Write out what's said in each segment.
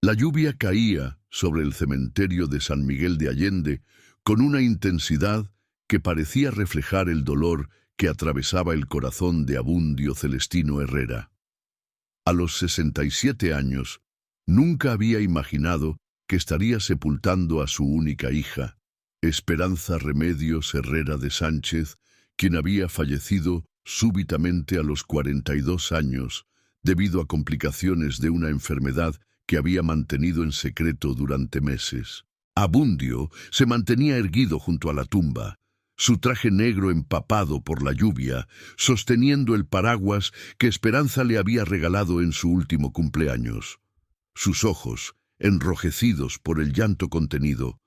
La lluvia caía sobre el cementerio de San Miguel de Allende con una intensidad que parecía reflejar el dolor que atravesaba el corazón de Abundio Celestino Herrera. A los 67 años, nunca había imaginado que estaría sepultando a su única hija, Esperanza Remedios Herrera de Sánchez, quien había fallecido súbitamente a los 42 años debido a complicaciones de una enfermedad que había mantenido en secreto durante meses. Abundio se mantenía erguido junto a la tumba, su traje negro empapado por la lluvia, sosteniendo el paraguas que Esperanza le había regalado en su último cumpleaños. Sus ojos, enrojecidos por el llanto contenido,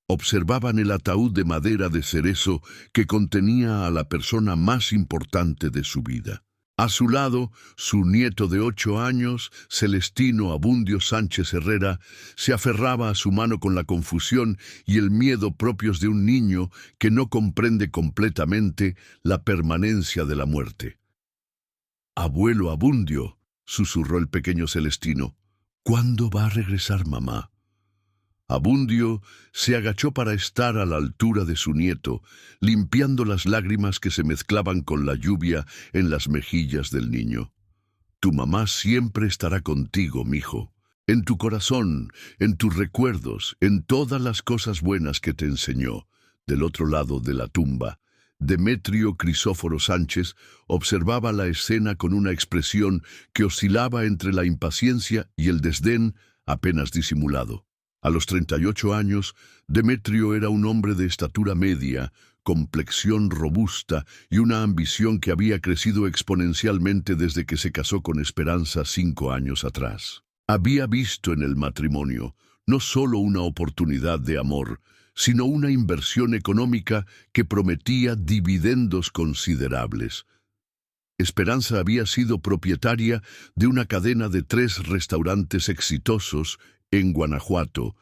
observaban el ataúd de madera de cerezo que contenía a la persona más importante de su vida. A su lado, su nieto de 8 años, Celestino Abundio Sánchez Herrera, se aferraba a su mano con la confusión y el miedo propios de un niño que no comprende completamente la permanencia de la muerte. «Abuelo Abundio», susurró el pequeño Celestino, «¿cuándo va a regresar mamá?» Abundio se agachó para estar a la altura de su nieto, limpiando las lágrimas que se mezclaban con la lluvia en las mejillas del niño. «Tu mamá siempre estará contigo, mijo, en tu corazón, en tus recuerdos, en todas las cosas buenas que te enseñó». Del otro lado de la tumba, Demetrio Crisóforo Sánchez observaba la escena con una expresión que oscilaba entre la impaciencia y el desdén apenas disimulado. A los 38 años, Demetrio era un hombre de estatura media, complexión robusta y una ambición que había crecido exponencialmente desde que se casó con Esperanza 5 años atrás. Había visto en el matrimonio no solo una oportunidad de amor, sino una inversión económica que prometía dividendos considerables. Esperanza había sido propietaria de una cadena de 3 restaurantes exitosos en Guanajuato,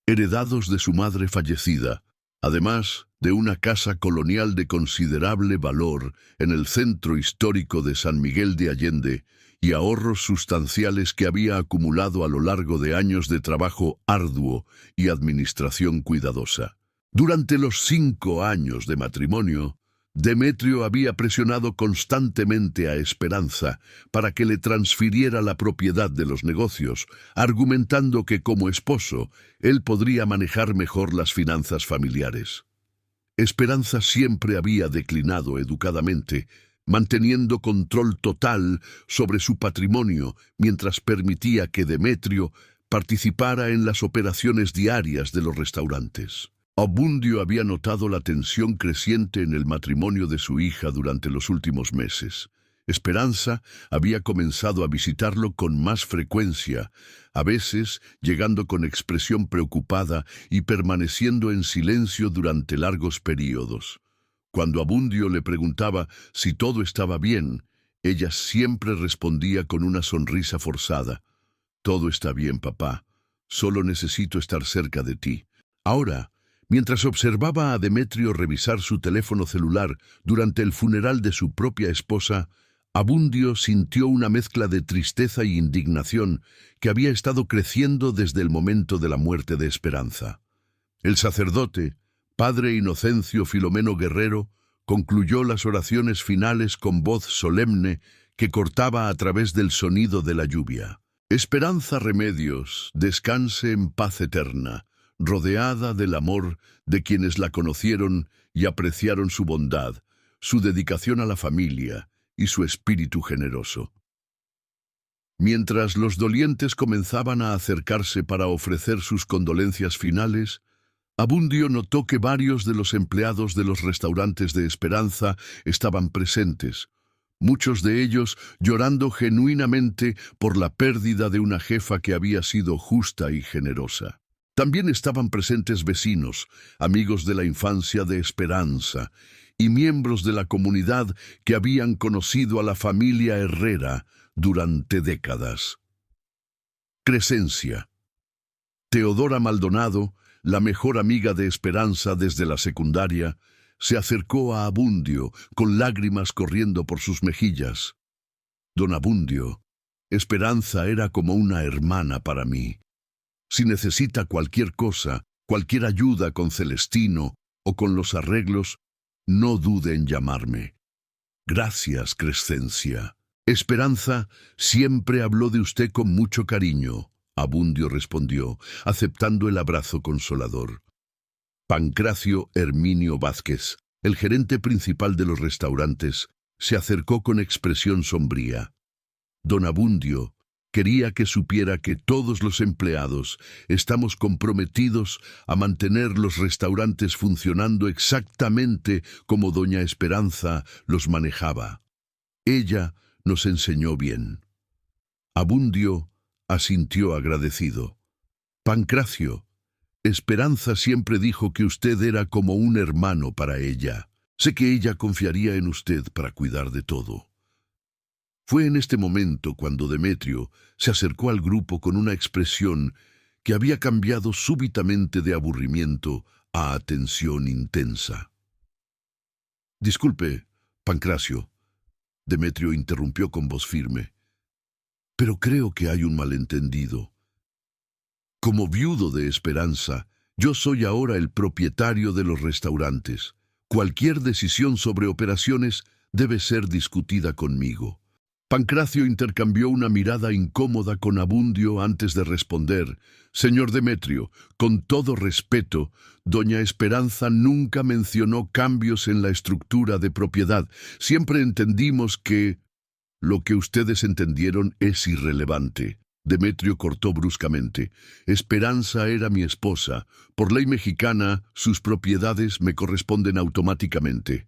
heredados de su madre fallecida, además de una casa colonial de considerable valor en el centro histórico de San Miguel de Allende y ahorros sustanciales que había acumulado a lo largo de años de trabajo arduo y administración cuidadosa. Durante los 5 años de matrimonio, Demetrio había presionado constantemente a Esperanza para que le transfiriera la propiedad de los negocios, argumentando que como esposo él podría manejar mejor las finanzas familiares. Esperanza siempre había declinado educadamente, manteniendo control total sobre su patrimonio mientras permitía que Demetrio participara en las operaciones diarias de los restaurantes. Abundio había notado la tensión creciente en el matrimonio de su hija durante los últimos meses. Esperanza había comenzado a visitarlo con más frecuencia, a veces llegando con expresión preocupada y permaneciendo en silencio durante largos períodos. Cuando Abundio le preguntaba si todo estaba bien, ella siempre respondía con una sonrisa forzada. «Todo está bien, papá. Solo necesito estar cerca de ti». Ahora, mientras observaba a Demetrio revisar su teléfono celular durante el funeral de su propia esposa, Abundio sintió una mezcla de tristeza y indignación que había estado creciendo desde el momento de la muerte de Esperanza. El sacerdote, padre Inocencio Filomeno Guerrero, concluyó las oraciones finales con voz solemne que cortaba a través del sonido de la lluvia. «Esperanza Remedios, descanse en paz eterna, rodeada del amor de quienes la conocieron y apreciaron su bondad, su dedicación a la familia y su espíritu generoso». Mientras los dolientes comenzaban a acercarse para ofrecer sus condolencias finales, Abundio notó que varios de los empleados de los restaurantes de Esperanza estaban presentes, muchos de ellos llorando genuinamente por la pérdida de una jefa que había sido justa y generosa. También estaban presentes vecinos, amigos de la infancia de Esperanza y miembros de la comunidad que habían conocido a la familia Herrera durante décadas. Crescencia. Teodora Maldonado, la mejor amiga de Esperanza desde la secundaria, se acercó a Abundio con lágrimas corriendo por sus mejillas. «Don Abundio, Esperanza era como una hermana para mí. Si necesita cualquier cosa, cualquier ayuda con Celestino o con los arreglos, no dude en llamarme. Gracias, Crescencia. Esperanza siempre habló de usted con mucho cariño, Abundio respondió, aceptando el abrazo consolador. Pancracio Herminio Vázquez, el gerente principal de los restaurantes, se acercó con expresión sombría. Don Abundio quería que supiera que todos los empleados estamos comprometidos a mantener los restaurantes funcionando exactamente como doña Esperanza los manejaba. Ella nos enseñó bien. Abundio asintió agradecido. Pancracio, Esperanza siempre dijo que usted era como un hermano para ella. Sé que ella confiaría en usted para cuidar de todo. Fue en este momento cuando Demetrio se acercó al grupo con una expresión que había cambiado súbitamente de aburrimiento a atención intensa. Disculpe, Pancracio, Demetrio interrumpió con voz firme, pero creo que hay un malentendido. Como viudo de Esperanza, yo soy ahora el propietario de los restaurantes. Cualquier decisión sobre operaciones debe ser discutida conmigo. Pancracio intercambió una mirada incómoda con Abundio antes de responder. Señor Demetrio, con todo respeto, doña Esperanza nunca mencionó cambios en la estructura de propiedad. Siempre entendimos que lo que ustedes entendieron es irrelevante. Demetrio cortó bruscamente. Esperanza era mi esposa. Por ley mexicana, sus propiedades me corresponden automáticamente.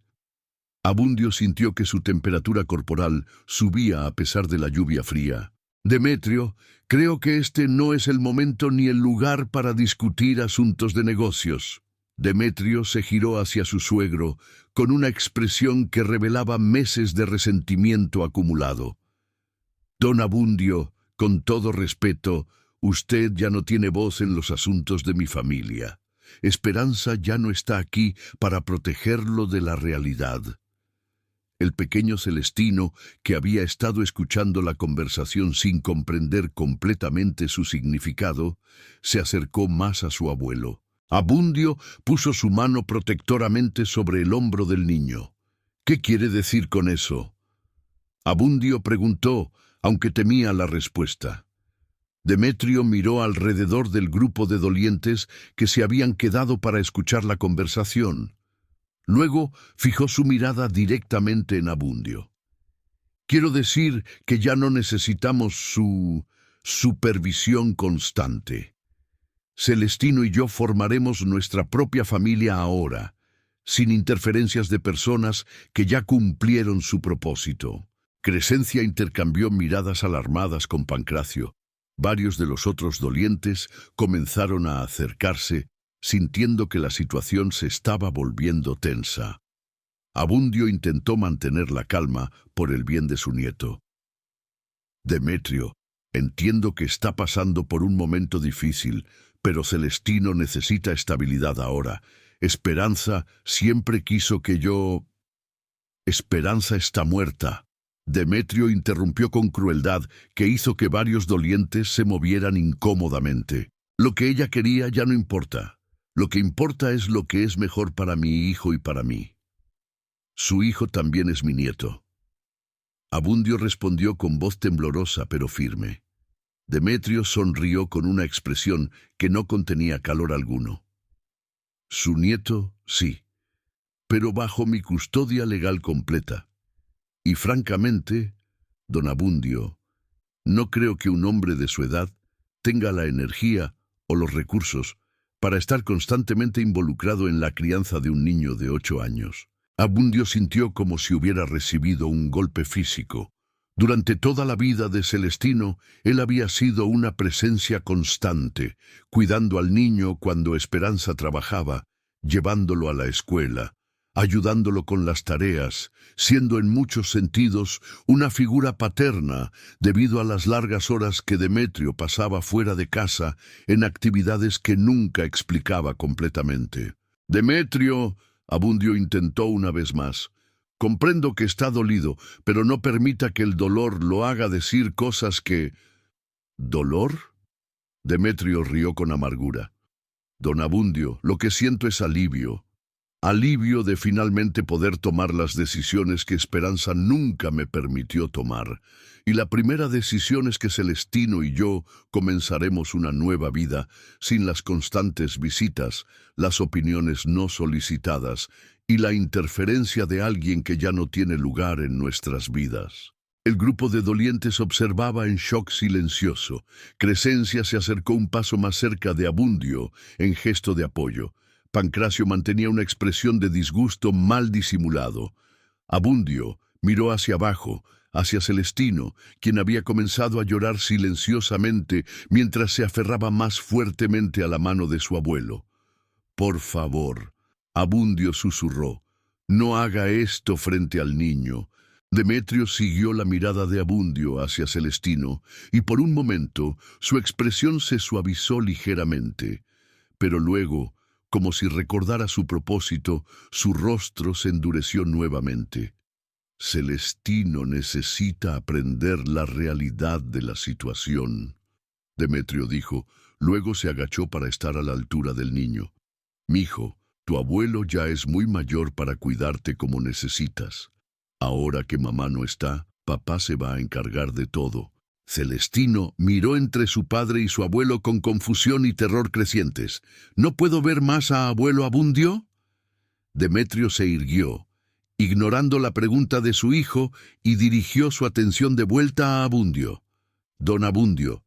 Abundio sintió que su temperatura corporal subía a pesar de la lluvia fría. Demetrio, creo que este no es el momento ni el lugar para discutir asuntos de negocios. Demetrio se giró hacia su suegro con una expresión que revelaba meses de resentimiento acumulado. Don Abundio, con todo respeto, usted ya no tiene voz en los asuntos de mi familia. Esperanza ya no está aquí para protegerlo de la realidad. El pequeño Celestino, que había estado escuchando la conversación sin comprender completamente su significado, se acercó más a su abuelo. Abundio puso su mano protectoramente sobre el hombro del niño. ¿Qué quiere decir con eso? Abundio preguntó, aunque temía la respuesta. Demetrio miró alrededor del grupo de dolientes que se habían quedado para escuchar la conversación. Luego fijó su mirada directamente en Abundio. Quiero decir que ya no necesitamos su supervisión constante. Celestino y yo formaremos nuestra propia familia ahora, sin interferencias de personas que ya cumplieron su propósito. Crescencia intercambió miradas alarmadas con Pancracio. Varios de los otros dolientes comenzaron a acercarse, sintiendo que la situación se estaba volviendo tensa. Abundio intentó mantener la calma por el bien de su nieto. Demetrio, entiendo que está pasando por un momento difícil, pero Celestino necesita estabilidad ahora. Esperanza siempre quiso que yo... Esperanza está muerta. Demetrio interrumpió con crueldad, que hizo que varios dolientes se movieran incómodamente. Lo que ella quería ya no importa. Lo que importa es lo que es mejor para mi hijo y para mí. Su hijo también es mi nieto. Abundio respondió con voz temblorosa pero firme. Demetrio sonrió con una expresión que no contenía calor alguno. Su nieto, sí, pero bajo mi custodia legal completa. Y francamente, don Abundio, no creo que un hombre de su edad tenga la energía o los recursos para estar constantemente involucrado en la crianza de un niño de 8 años. Abundio sintió como si hubiera recibido un golpe físico. Durante toda la vida de Celestino, él había sido una presencia constante, cuidando al niño cuando Esperanza trabajaba, llevándolo a la escuela, ayudándolo con las tareas, siendo en muchos sentidos una figura paterna debido a las largas horas que Demetrio pasaba fuera de casa en actividades que nunca explicaba completamente. Demetrio, Abundio intentó una vez más. Comprendo que está dolido, pero no permita que el dolor lo haga decir cosas que... ¿Dolor? Demetrio rió con amargura. Don Abundio, lo que siento es alivio. Alivio de finalmente poder tomar las decisiones que Esperanza nunca me permitió tomar. Y la primera decisión es que Celestino y yo comenzaremos una nueva vida, sin las constantes visitas, las opiniones no solicitadas y la interferencia de alguien que ya no tiene lugar en nuestras vidas. El grupo de dolientes observaba en shock silencioso. Crescencia se acercó un paso más cerca de Abundio, en gesto de apoyo. Pancracio mantenía una expresión de disgusto mal disimulado. Abundio miró hacia abajo, hacia Celestino, quien había comenzado a llorar silenciosamente mientras se aferraba más fuertemente a la mano de su abuelo. «Por favor», Abundio susurró, «no haga esto frente al niño». Demetrio siguió la mirada de Abundio hacia Celestino, y por un momento su expresión se suavizó ligeramente. Pero luego, como si recordara su propósito, su rostro se endureció nuevamente. Celestino necesita aprender la realidad de la situación, Demetrio dijo. Luego se agachó para estar a la altura del niño. «Mijo, tu abuelo ya es muy mayor para cuidarte como necesitas. Ahora que mamá no está, papá se va a encargar de todo». Celestino miró entre su padre y su abuelo con confusión y terror crecientes. «¿No puedo ver más a abuelo Abundio?» Demetrio se irguió, ignorando la pregunta de su hijo, y dirigió su atención de vuelta a Abundio. «Don Abundio,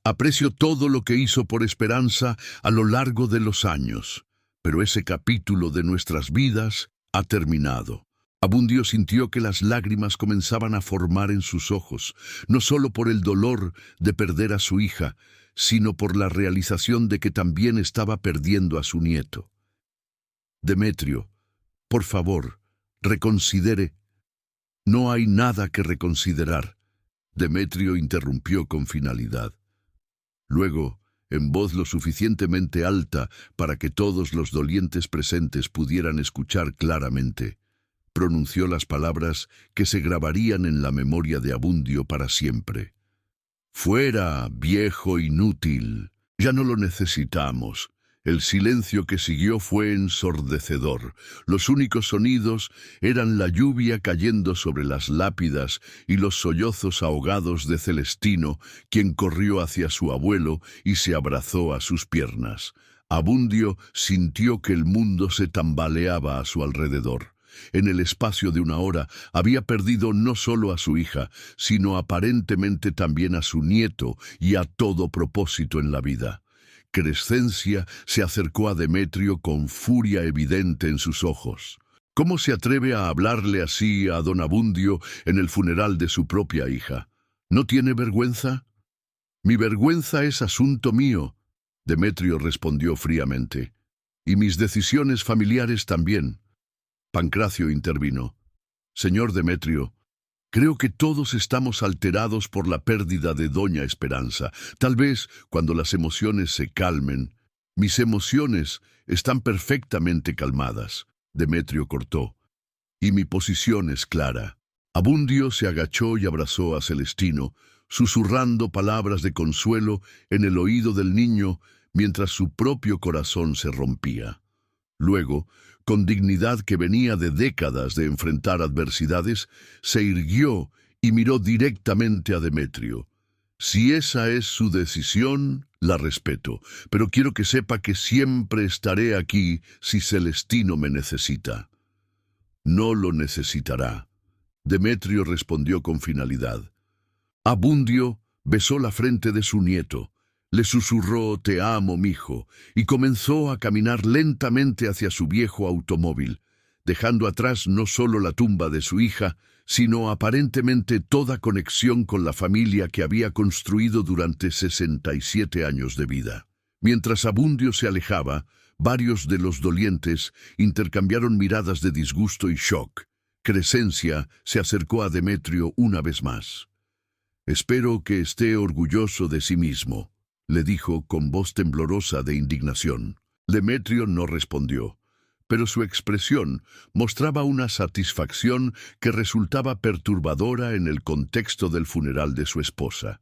aprecio todo lo que hizo por Esperanza a lo largo de los años, pero ese capítulo de nuestras vidas ha terminado». Abundio sintió que las lágrimas comenzaban a formar en sus ojos, no solo por el dolor de perder a su hija, sino por la realización de que también estaba perdiendo a su nieto. «Demetrio, por favor, reconsidere». «No hay nada que reconsiderar», Demetrio interrumpió con finalidad. Luego, en voz lo suficientemente alta para que todos los dolientes presentes pudieran escuchar claramente, pronunció las palabras que se grabarían en la memoria de Abundio para siempre. «Fuera, viejo inútil. Ya no lo necesitamos». El silencio que siguió fue ensordecedor. Los únicos sonidos eran la lluvia cayendo sobre las lápidas y los sollozos ahogados de Celestino, quien corrió hacia su abuelo y se abrazó a sus piernas. Abundio sintió que el mundo se tambaleaba a su alrededor. En el espacio de una hora había perdido no solo a su hija, sino aparentemente también a su nieto y a todo propósito en la vida. Crescencia se acercó a Demetrio con furia evidente en sus ojos. ¿Cómo se atreve a hablarle así a don Abundio en el funeral de su propia hija? ¿No tiene vergüenza? «Mi vergüenza es asunto mío», Demetrio respondió fríamente. «Y mis decisiones familiares también». Pancracio intervino. «Señor Demetrio, creo que todos estamos alterados por la pérdida de doña Esperanza. Tal vez, cuando las emociones se calmen». «Mis emociones están perfectamente calmadas», Demetrio cortó. «Y mi posición es clara». Abundio se agachó y abrazó a Celestino, susurrando palabras de consuelo en el oído del niño mientras su propio corazón se rompía. Luego, con dignidad que venía de décadas de enfrentar adversidades, se irguió y miró directamente a Demetrio. «Si esa es su decisión, la respeto, pero quiero que sepa que siempre estaré aquí si Celestino me necesita». «No lo necesitará», Demetrio respondió con finalidad. Abundio besó la frente de su nieto, le susurró «Te amo, mijo», y comenzó a caminar lentamente hacia su viejo automóvil, dejando atrás no solo la tumba de su hija, sino aparentemente toda conexión con la familia que había construido durante 67 años de vida. Mientras Abundio se alejaba, varios de los dolientes intercambiaron miradas de disgusto y shock. Crescencia se acercó a Demetrio una vez más. «Espero que esté orgulloso de sí mismo», le dijo con voz temblorosa de indignación. Demetrio no respondió, pero su expresión mostraba una satisfacción que resultaba perturbadora en el contexto del funeral de su esposa.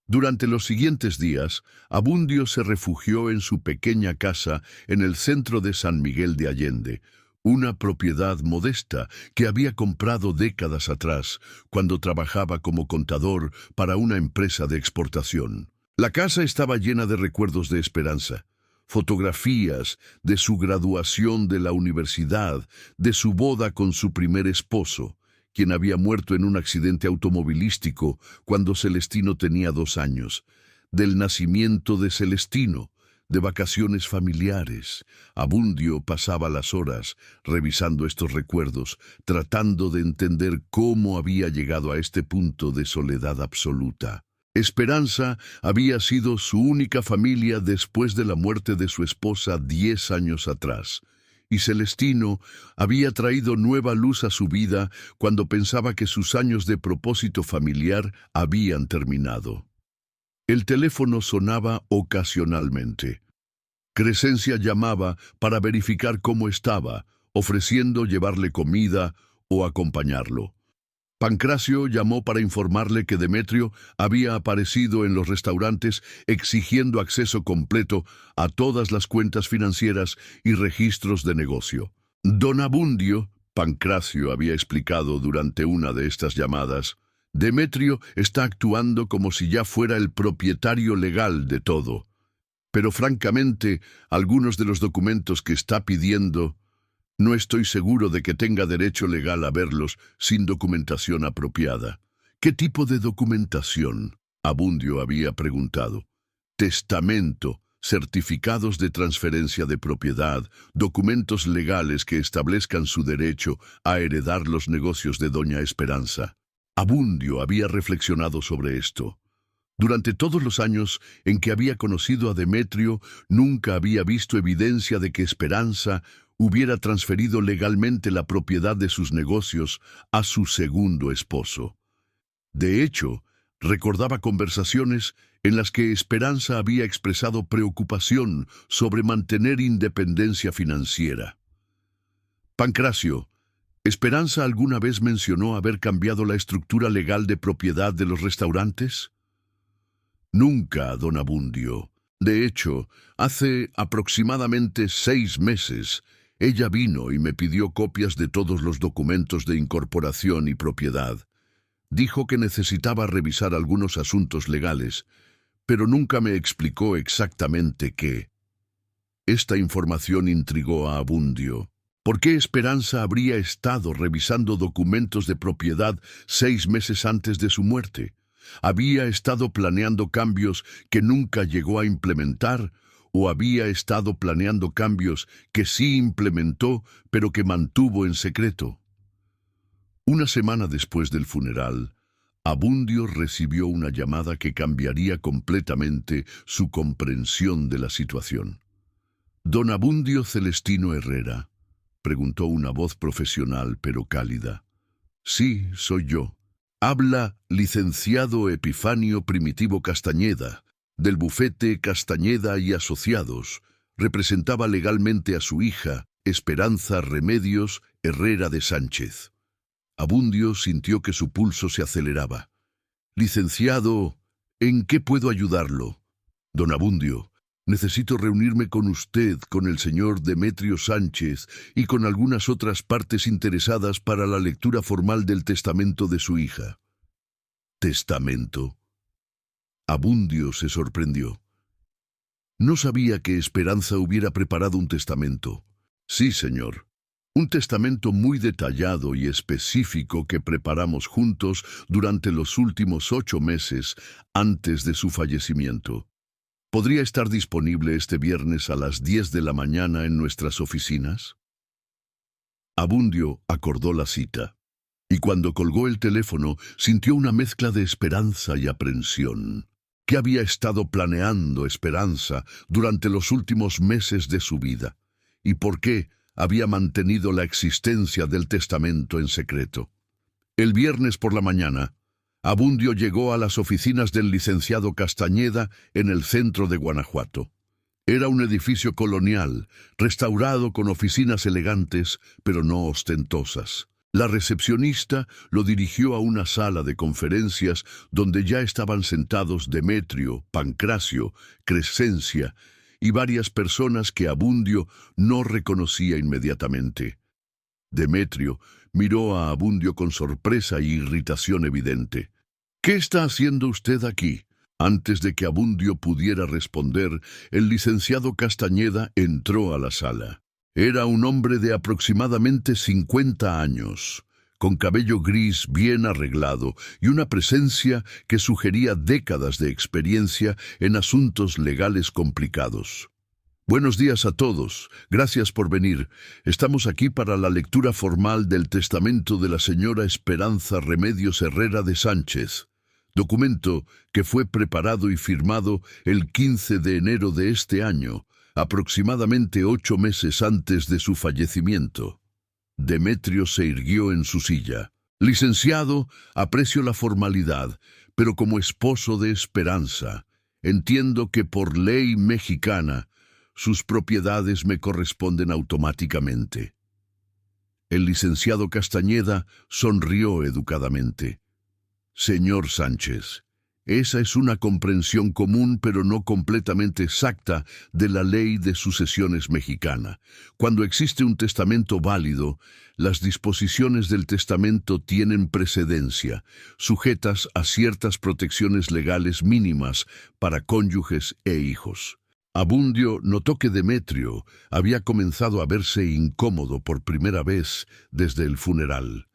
Durante los siguientes días, Abundio se refugió en su pequeña casa en el centro de San Miguel de Allende, una propiedad modesta que había comprado décadas atrás, cuando trabajaba como contador para una empresa de exportación. La casa estaba llena de recuerdos de Esperanza, fotografías de su graduación de la universidad, de su boda con su primer esposo, quien había muerto en un accidente automovilístico cuando Celestino tenía 2 años, del nacimiento de Celestino, de vacaciones familiares. Abundio pasaba las horas revisando estos recuerdos, tratando de entender cómo había llegado a este punto de soledad absoluta. Esperanza había sido su única familia después de la muerte de su esposa 10 años atrás, y Celestino había traído nueva luz a su vida cuando pensaba que sus años de propósito familiar habían terminado. El teléfono sonaba ocasionalmente. Crescencia llamaba para verificar cómo estaba, ofreciendo llevarle comida o acompañarlo. Pancracio llamó para informarle que Demetrio había aparecido en los restaurantes exigiendo acceso completo a todas las cuentas financieras y registros de negocio. Don Abundio, Pancracio había explicado durante una de estas llamadas, Demetrio está actuando como si ya fuera el propietario legal de todo. Pero francamente, algunos de los documentos que está pidiendo, no estoy seguro de que tenga derecho legal a verlos sin documentación apropiada. ¿Qué tipo de documentación? Abundio había preguntado. Testamento, certificados de transferencia de propiedad, documentos legales que establezcan su derecho a heredar los negocios de doña Esperanza. Abundio había reflexionado sobre esto. Durante todos los años en que había conocido a Demetrio, nunca había visto evidencia de que Esperanza hubiera transferido legalmente la propiedad de sus negocios a su segundo esposo. De hecho, recordaba conversaciones en las que Esperanza había expresado preocupación sobre mantener independencia financiera. Pancracio, ¿Esperanza alguna vez mencionó haber cambiado la estructura legal de propiedad de los restaurantes? Nunca, don Abundio. De hecho, hace aproximadamente 6 meses, ella vino y me pidió copias de todos los documentos de incorporación y propiedad. Dijo que necesitaba revisar algunos asuntos legales, pero nunca me explicó exactamente qué. Esta información intrigó a Abundio. ¿Por qué Esperanza habría estado revisando documentos de propiedad 6 meses antes de su muerte? ¿Había estado planeando cambios que nunca llegó a implementar? ¿O había estado planeando cambios que sí implementó, pero que mantuvo en secreto? Una semana después del funeral, Abundio recibió una llamada que cambiaría completamente su comprensión de la situación. «¿Don Abundio Celestino Herrera?», preguntó una voz profesional pero cálida. «Sí, soy yo. Habla licenciado Epifanio Primitivo Castañeda, del bufete Castañeda y Asociados. Representaba legalmente a su hija, Esperanza Remedios Herrera de Sánchez». Abundio sintió que su pulso se aceleraba. «Licenciado, ¿en qué puedo ayudarlo?» «Don Abundio, necesito reunirme con usted, con el señor Demetrio Sánchez y con algunas otras partes interesadas para la lectura formal del testamento de su hija». «¿Testamento?». Abundio se sorprendió. No sabía que Esperanza hubiera preparado un testamento. «Sí, señor. Un testamento muy detallado y específico que preparamos juntos durante los últimos 8 meses antes de su fallecimiento. ¿Podría estar disponible este viernes a las 10 de la mañana en nuestras oficinas?» Abundio acordó la cita, y cuando colgó el teléfono sintió una mezcla de esperanza y aprensión. ¿Qué había estado planeando Esperanza durante los últimos meses de su vida? ¿Y por qué había mantenido la existencia del testamento en secreto? El viernes por la mañana, Abundio llegó a las oficinas del licenciado Castañeda en el centro de Guanajuato. Era un edificio colonial, restaurado con oficinas elegantes, pero no ostentosas. La recepcionista lo dirigió a una sala de conferencias donde ya estaban sentados Demetrio, Pancracio, Crescencia y varias personas que Abundio no reconocía inmediatamente. Demetrio miró a Abundio con sorpresa y irritación evidente. «¿Qué está haciendo usted aquí?». Antes de que Abundio pudiera responder, el licenciado Castañeda entró a la sala. Era un hombre de aproximadamente 50 años, con cabello gris bien arreglado y una presencia que sugería décadas de experiencia en asuntos legales complicados. «Buenos días a todos. Gracias por venir. Estamos aquí para la lectura formal del testamento de la señora Esperanza Remedios Herrera de Sánchez, documento que fue preparado y firmado el 15 de enero de este año, aproximadamente 8 meses antes de su fallecimiento». Demetrio se irguió en su silla. «Licenciado, aprecio la formalidad, pero como esposo de Esperanza, entiendo que por ley mexicana sus propiedades me corresponden automáticamente». El licenciado Castañeda sonrió educadamente. «Señor Sánchez, esa es una comprensión común pero no completamente exacta de la ley de sucesiones mexicana. Cuando existe un testamento válido, las disposiciones del testamento tienen precedencia, sujetas a ciertas protecciones legales mínimas para cónyuges e hijos». Abundio notó que Demetrio había comenzado a verse incómodo por primera vez desde el funeral.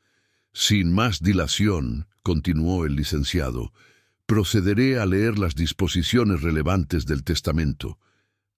«Sin más dilación», continuó el licenciado, «procederé a leer las disposiciones relevantes del testamento».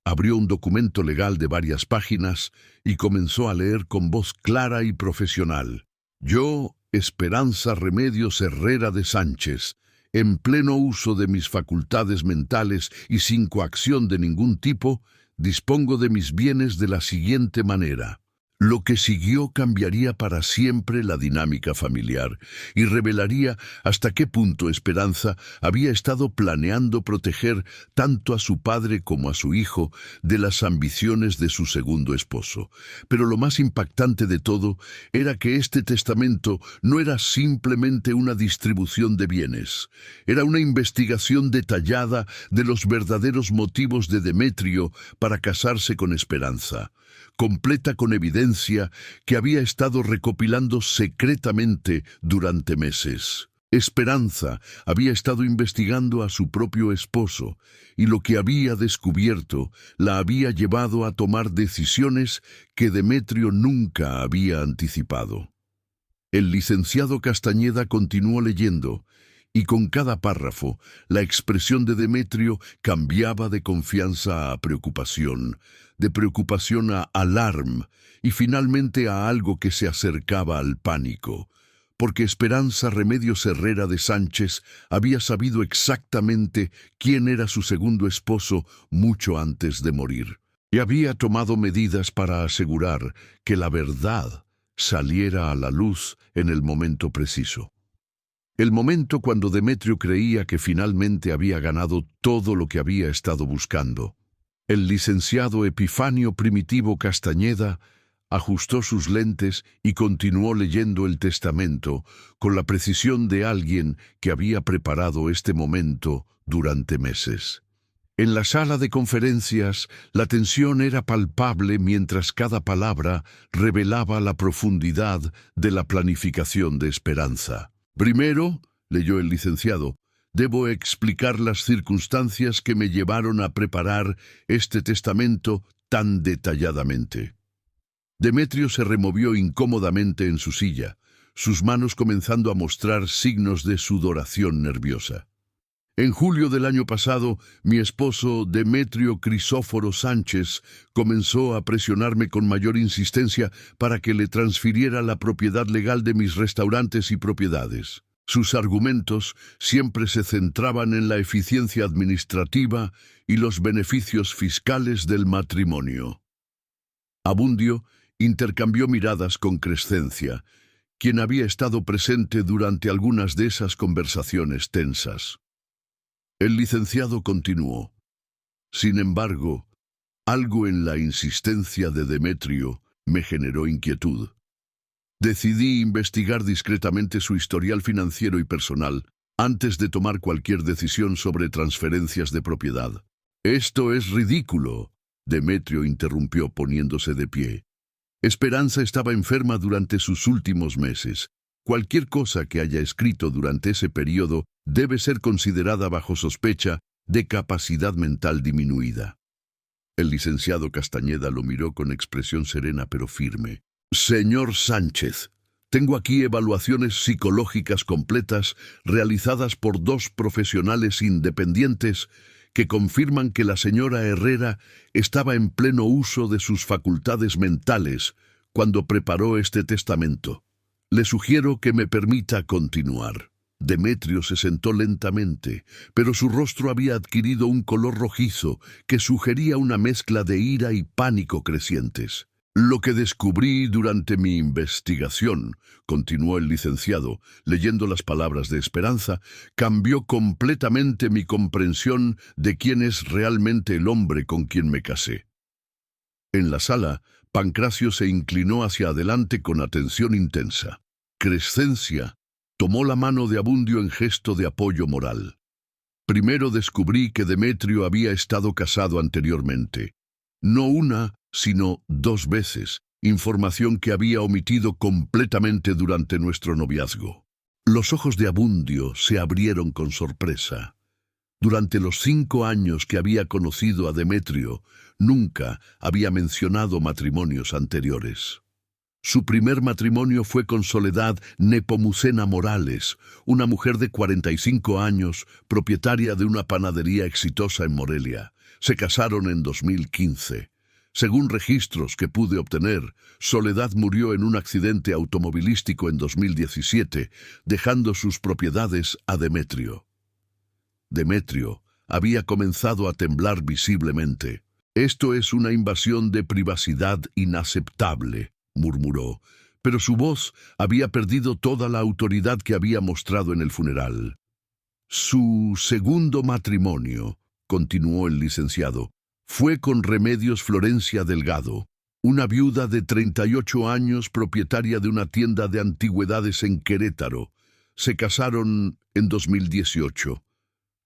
Abrió un documento legal de varias páginas y comenzó a leer con voz clara y profesional. «Yo, Esperanza Remedios Herrera de Sánchez, en pleno uso de mis facultades mentales y sin coacción de ningún tipo, dispongo de mis bienes de la siguiente manera». Lo que siguió cambiaría para siempre la dinámica familiar y revelaría hasta qué punto Esperanza había estado planeando proteger tanto a su padre como a su hijo de las ambiciones de su segundo esposo. Pero lo más impactante de todo era que este testamento no era simplemente una distribución de bienes, era una investigación detallada de los verdaderos motivos de Demetrio para casarse con Esperanza, completa con evidencia que había estado recopilando secretamente durante meses. Esperanza había estado investigando a su propio esposo, y lo que había descubierto la había llevado a tomar decisiones que Demetrio nunca había anticipado. El licenciado Castañeda continuó leyendo, y con cada párrafo la expresión de Demetrio cambiaba de confianza a preocupación, de preocupación a alarma y finalmente a algo que se acercaba al pánico, porque Esperanza Remedios Herrera de Sánchez había sabido exactamente quién era su segundo esposo mucho antes de morir, y había tomado medidas para asegurar que la verdad saliera a la luz en el momento preciso. El momento cuando Demetrio creía que finalmente había ganado todo lo que había estado buscando. El licenciado Epifanio Primitivo Castañeda ajustó sus lentes y continuó leyendo el testamento con la precisión de alguien que había preparado este momento durante meses. En la sala de conferencias, la tensión era palpable mientras cada palabra revelaba la profundidad de la planificación de Esperanza. «Primero», leyó el licenciado, «debo explicar las circunstancias que me llevaron a preparar este testamento tan detalladamente». Demetrio se removió incómodamente en su silla, sus manos comenzando a mostrar signos de sudoración nerviosa. «En julio del año pasado, mi esposo Demetrio Crisóforo Sánchez comenzó a presionarme con mayor insistencia para que le transfiriera la propiedad legal de mis restaurantes y propiedades. Sus argumentos siempre se centraban en la eficiencia administrativa y los beneficios fiscales del matrimonio». Abundio intercambió miradas con Crescencia, quien había estado presente durante algunas de esas conversaciones tensas. El licenciado continuó. «Sin embargo, algo en la insistencia de Demetrio me generó inquietud. Decidí investigar discretamente su historial financiero y personal antes de tomar cualquier decisión sobre transferencias de propiedad. «Esto es ridículo», Demetrio interrumpió poniéndose de pie. Esperanza estaba enferma durante sus últimos meses. Cualquier cosa que haya escrito durante ese periodo debe ser considerada bajo sospecha de capacidad mental disminuida. El licenciado Castañeda lo miró con expresión serena pero firme. «Señor Sánchez, tengo aquí evaluaciones psicológicas completas realizadas por 2 profesionales independientes que confirman que la señora Herrera estaba en pleno uso de sus facultades mentales cuando preparó este testamento. Le sugiero que me permita continuar». Demetrio se sentó lentamente, pero su rostro había adquirido un color rojizo que sugería una mezcla de ira y pánico crecientes. «Lo que descubrí durante mi investigación», continuó el licenciado, leyendo las palabras de Esperanza, «cambió completamente mi comprensión de quién es realmente el hombre con quien me casé». En la sala, Pancracio se inclinó hacia adelante con atención intensa. Crescencia tomó la mano de Abundio en gesto de apoyo moral. «Primero descubrí que Demetrio había estado casado anteriormente. No una, sino 2 veces, información que había omitido completamente durante nuestro noviazgo». Los ojos de Abundio se abrieron con sorpresa. Durante los 5 años que había conocido a Demetrio, nunca había mencionado matrimonios anteriores. Su primer matrimonio fue con Soledad Nepomucena Morales, una mujer de 45 años, propietaria de una panadería exitosa en Morelia. Se casaron en 2015. Según registros que pude obtener, Soledad murió en un accidente automovilístico en 2017, dejando sus propiedades a Demetrio. Demetrio había comenzado a temblar visiblemente. «Esto es una invasión de privacidad inaceptable», murmuró, pero su voz había perdido toda la autoridad que había mostrado en el funeral. «Su segundo matrimonio», continuó el licenciado, «fue con Remedios Florencia Delgado, una viuda de 38 años propietaria de una tienda de antigüedades en Querétaro. Se casaron en 2018.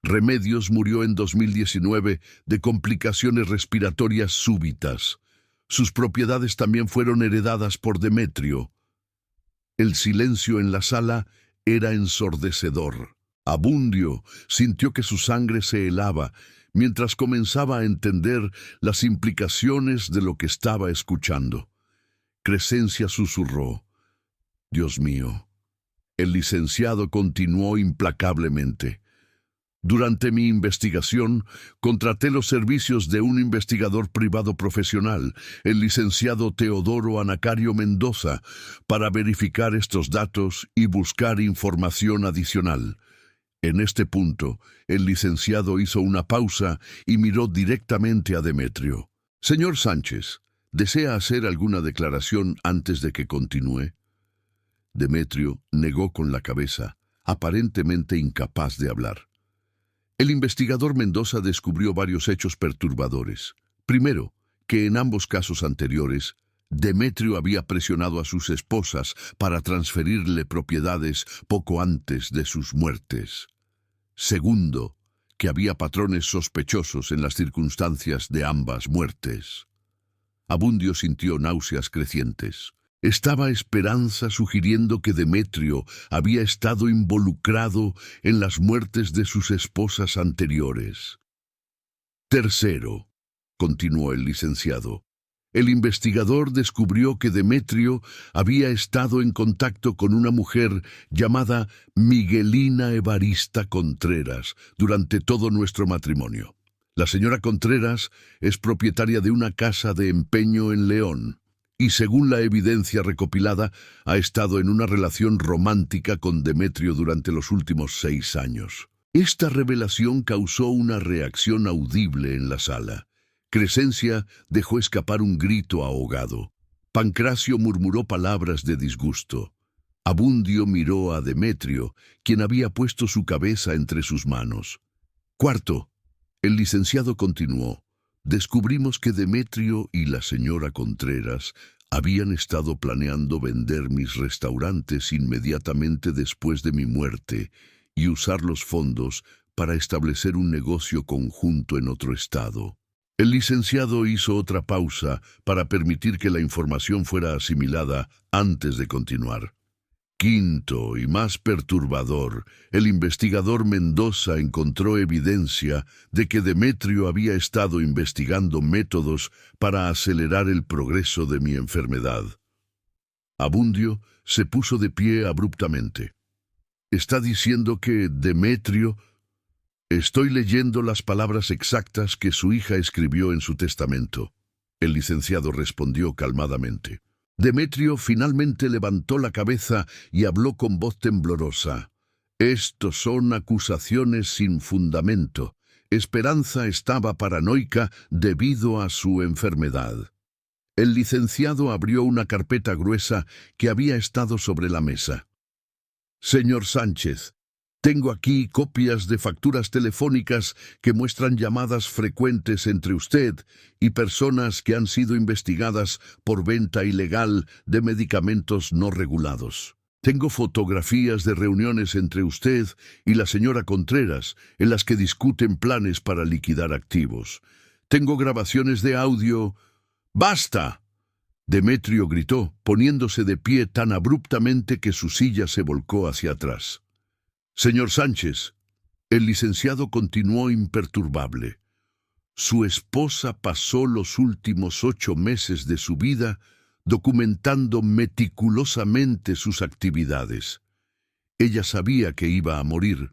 Remedios murió en 2019 de complicaciones respiratorias súbitas. Sus propiedades también fueron heredadas por Demetrio». El silencio en la sala era ensordecedor. Abundio sintió que su sangre se helaba mientras comenzaba a entender las implicaciones de lo que estaba escuchando. Crescencia susurró: «Dios mío». El licenciado continuó implacablemente: «Durante mi investigación, contraté los servicios de un investigador privado profesional, el licenciado Teodoro Anacario Mendoza, para verificar estos datos y buscar información adicional». En este punto, el licenciado hizo una pausa y miró directamente a Demetrio. «Señor Sánchez, ¿desea hacer alguna declaración antes de que continúe?» Demetrio negó con la cabeza, aparentemente incapaz de hablar. El investigador Mendoza descubrió varios hechos perturbadores. Primero, que en ambos casos anteriores, Demetrio había presionado a sus esposas para transferirle propiedades poco antes de sus muertes. Segundo, que había patrones sospechosos en las circunstancias de ambas muertes. Abundio sintió náuseas crecientes. ¿Estaba Esperanza sugiriendo que Demetrio había estado involucrado en las muertes de sus esposas anteriores? Tercero, continuó el licenciado, el investigador descubrió que Demetrio había estado en contacto con una mujer llamada Miguelina Evarista Contreras durante todo nuestro matrimonio. La señora Contreras es propietaria de una casa de empeño en León y, según la evidencia recopilada, ha estado en una relación romántica con Demetrio durante los últimos 6 años. Esta revelación causó una reacción audible en la sala. Crescencia dejó escapar un grito ahogado. Pancracio murmuró palabras de disgusto. Abundio miró a Demetrio, quien había puesto su cabeza entre sus manos. Cuarto, el licenciado continuó. Descubrimos que Demetrio y la señora Contreras Habían estado planeando vender mis restaurantes inmediatamente después de mi muerte y usar los fondos para establecer un negocio conjunto en otro estado. El licenciado hizo otra pausa para permitir que la información fuera asimilada antes de continuar. Quinto y más perturbador, el investigador Mendoza encontró evidencia de que Demetrio había estado investigando métodos para acelerar el progreso de mi enfermedad. Abundio se puso de pie abruptamente. ¿Está diciendo que Demetrio... Estoy leyendo las palabras exactas que su hija escribió en su testamento. El licenciado respondió calmadamente. Demetrio finalmente levantó la cabeza y habló con voz temblorosa. Estos son acusaciones sin fundamento. Esperanza estaba paranoica debido a su enfermedad. El licenciado abrió una carpeta gruesa que había estado sobre la mesa. Señor Sánchez, tengo aquí copias de facturas telefónicas que muestran llamadas frecuentes entre usted y personas que han sido investigadas por venta ilegal de medicamentos no regulados. Tengo fotografías de reuniones entre usted y la señora Contreras en las que discuten planes para liquidar activos. Tengo grabaciones de audio... ¡Basta!, Demetrio gritó, poniéndose de pie tan abruptamente que su silla se volcó hacia atrás. Señor Sánchez, el licenciado continuó imperturbable. Su esposa pasó los últimos 8 meses de su vida documentando meticulosamente sus actividades. Ella sabía que iba a morir,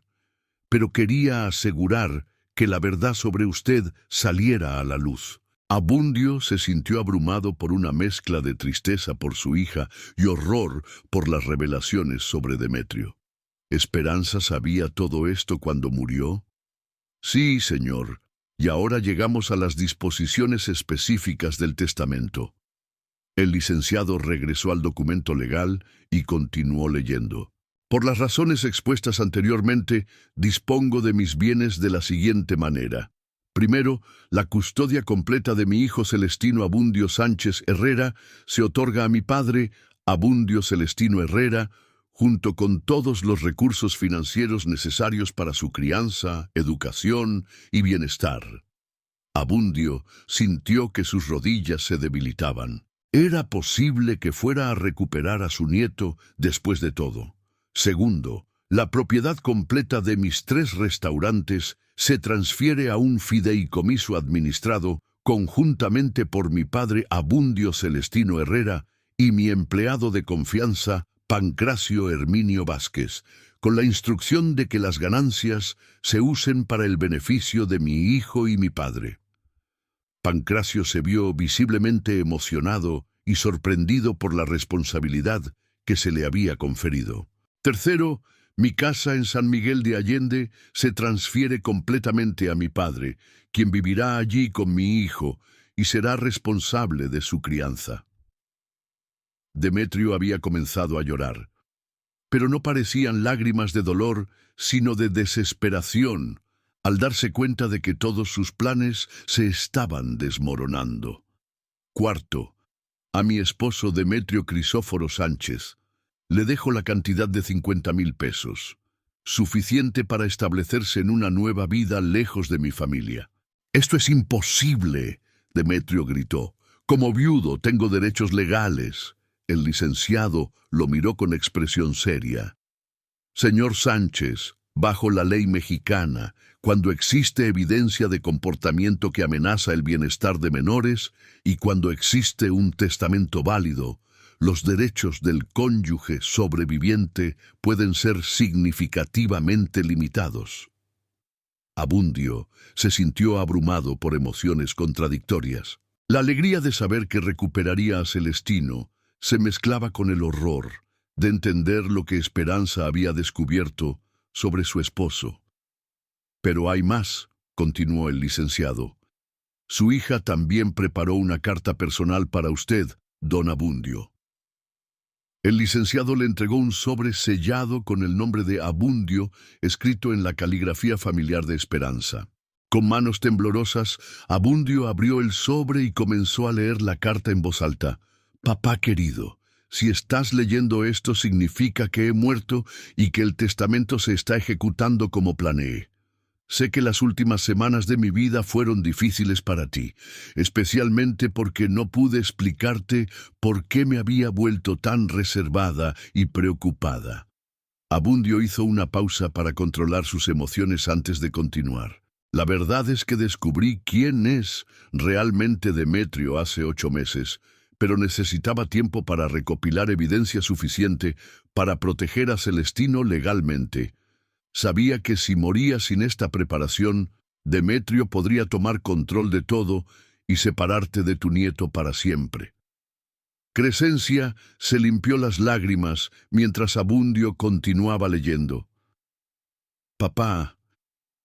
pero quería asegurar que la verdad sobre usted saliera a la luz. Abundio se sintió abrumado por una mezcla de tristeza por su hija y horror por las revelaciones sobre Demetrio. ¿Esperanza sabía todo esto cuando murió? Sí, señor, y ahora llegamos a las disposiciones específicas del testamento. El licenciado regresó al documento legal y continuó leyendo. Por las razones expuestas anteriormente, dispongo de mis bienes de la siguiente manera. Primero, la custodia completa de mi hijo Celestino Abundio Sánchez Herrera se otorga a mi padre, Abundio Celestino Herrera, junto con todos los recursos financieros necesarios para su crianza, educación y bienestar. Abundio sintió que sus rodillas se debilitaban. ¿Era posible que fuera a recuperar a su nieto después de todo? Segundo, la propiedad completa de mis 3 restaurantes se transfiere a un fideicomiso administrado conjuntamente por mi padre Abundio Celestino Herrera y mi empleado de confianza, Pancracio Herminio Vázquez, con la instrucción de que las ganancias se usen para el beneficio de mi hijo y mi padre. Pancracio se vio visiblemente emocionado y sorprendido por la responsabilidad que se le había conferido. Tercero, mi casa en San Miguel de Allende se transfiere completamente a mi padre, quien vivirá allí con mi hijo y será responsable de su crianza. Demetrio había comenzado a llorar, pero no parecían lágrimas de dolor, sino de desesperación, al darse cuenta de que todos sus planes se estaban desmoronando. Cuarto, a mi esposo Demetrio Crisóforo Sánchez le dejo la cantidad de 50,000 pesos, suficiente para establecerse en una nueva vida lejos de mi familia. «¡Esto es imposible!», Demetrio gritó. «Como viudo tengo derechos legales». El licenciado lo miró con expresión seria. «Señor Sánchez, bajo la ley mexicana, cuando existe evidencia de comportamiento que amenaza el bienestar de menores y cuando existe un testamento válido, los derechos del cónyuge sobreviviente pueden ser significativamente limitados». Abundio se sintió abrumado por emociones contradictorias. La alegría de saber que recuperaría a Celestino se mezclaba con el horror de entender lo que Esperanza había descubierto sobre su esposo. «Pero hay más», continuó el licenciado. «Su hija también preparó una carta personal para usted, don Abundio». El licenciado le entregó un sobre sellado con el nombre de Abundio escrito en la caligrafía familiar de Esperanza. Con manos temblorosas, Abundio abrió el sobre y comenzó a leer la carta en voz alta. Papá querido, si estás leyendo esto significa que he muerto y que el testamento se está ejecutando como planeé. Sé que las últimas semanas de mi vida fueron difíciles para ti, especialmente porque no pude explicarte por qué me había vuelto tan reservada y preocupada. Abundio hizo una pausa para controlar sus emociones antes de continuar. La verdad es que descubrí quién es realmente Demetrio hace 8 meses, pero necesitaba tiempo para recopilar evidencia suficiente para proteger a Celestino legalmente. Sabía que si moría sin esta preparación, Demetrio podría tomar control de todo y separarte de tu nieto para siempre. Crescencia se limpió las lágrimas mientras Abundio continuaba leyendo. Papá,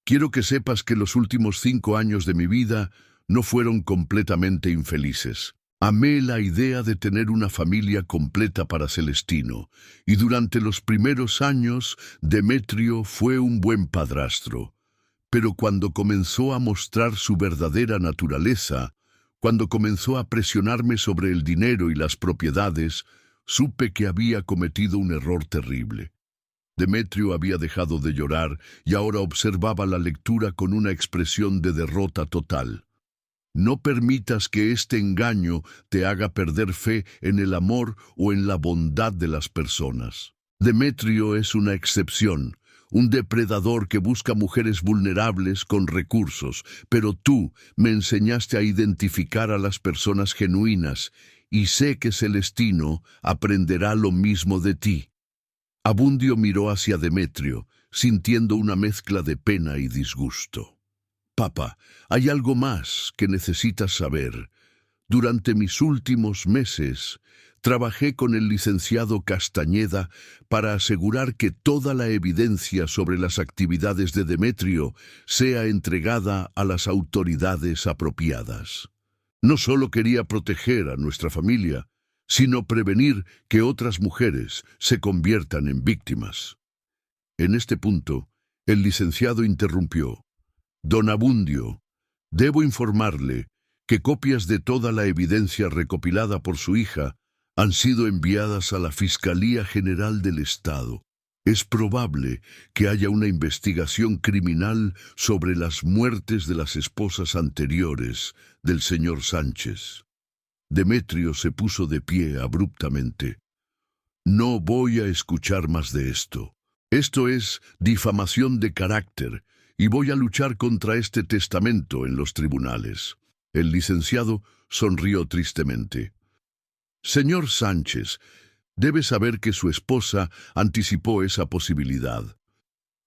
quiero que sepas que los últimos 5 años de mi vida no fueron completamente infelices. Amé la idea de tener una familia completa para Celestino, y durante los primeros años Demetrio fue un buen padrastro. Pero cuando comenzó a mostrar su verdadera naturaleza, cuando comenzó a presionarme sobre el dinero y las propiedades, supe que había cometido un error terrible. Demetrio había dejado de llorar y ahora observaba la lectura con una expresión de derrota total. No permitas que este engaño te haga perder fe en el amor o en la bondad de las personas. Demetrio es una excepción, un depredador que busca mujeres vulnerables con recursos, pero tú me enseñaste a identificar a las personas genuinas y sé que Celestino aprenderá lo mismo de ti. Abundio miró hacia Demetrio, sintiendo una mezcla de pena y disgusto. Papá, hay algo más que necesitas saber. Durante mis últimos meses, trabajé con el licenciado Castañeda para asegurar que toda la evidencia sobre las actividades de Demetrio sea entregada a las autoridades apropiadas. No solo quería proteger a nuestra familia, sino prevenir que otras mujeres se conviertan en víctimas. En este punto, el licenciado interrumpió. Don Abundio, debo informarle que copias de toda la evidencia recopilada por su hija han sido enviadas a la Fiscalía General del Estado. Es probable que haya una investigación criminal sobre las muertes de las esposas anteriores del señor Sánchez. Demetrio se puso de pie abruptamente. No voy a escuchar más de esto. Esto es difamación de carácter y voy a luchar contra este testamento en los tribunales. El licenciado sonrió tristemente. Señor Sánchez, debe saber que su esposa anticipó esa posibilidad.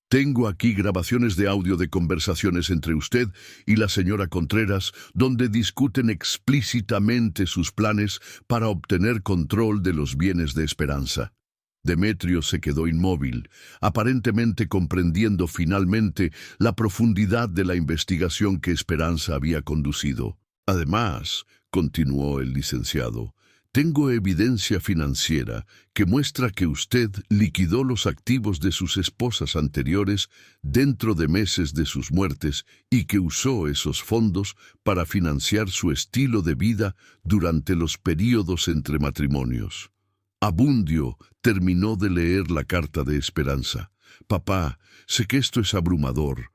Tengo aquí grabaciones de audio de conversaciones entre usted y la señora Contreras, donde discuten explícitamente sus planes para obtener control de los bienes de Esperanza. Demetrio se quedó inmóvil, aparentemente comprendiendo finalmente la profundidad de la investigación que Esperanza había conducido. Además, continuó el licenciado, tengo evidencia financiera que muestra que usted liquidó los activos de sus esposas anteriores dentro de meses de sus muertes y que usó esos fondos para financiar su estilo de vida durante los períodos entre matrimonios. Abundio terminó de leer la carta de Esperanza. Papá, sé que esto es abrumador,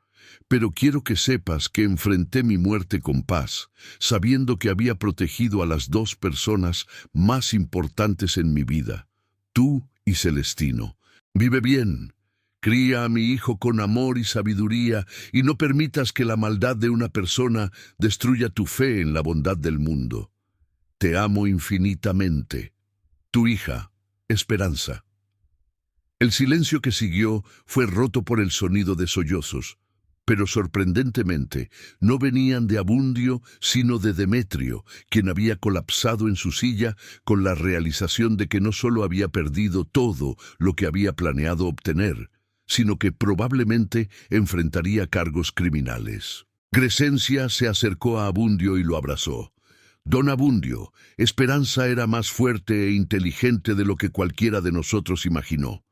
pero quiero que sepas que enfrenté mi muerte con paz, sabiendo que había protegido a las 2 personas más importantes en mi vida, tú y Celestino. Vive bien, cría a mi hijo con amor y sabiduría, y no permitas que la maldad de una persona destruya tu fe en la bondad del mundo. Te amo infinitamente. Tu hija, Esperanza. El silencio que siguió fue roto por el sonido de sollozos, pero sorprendentemente no venían de Abundio, sino de Demetrio, quien había colapsado en su silla con la realización de que no solo había perdido todo lo que había planeado obtener, sino que probablemente enfrentaría cargos criminales. Crescencia se acercó a Abundio y lo abrazó. Don Abundio, Esperanza era más fuerte e inteligente de lo que cualquiera de nosotros imaginó.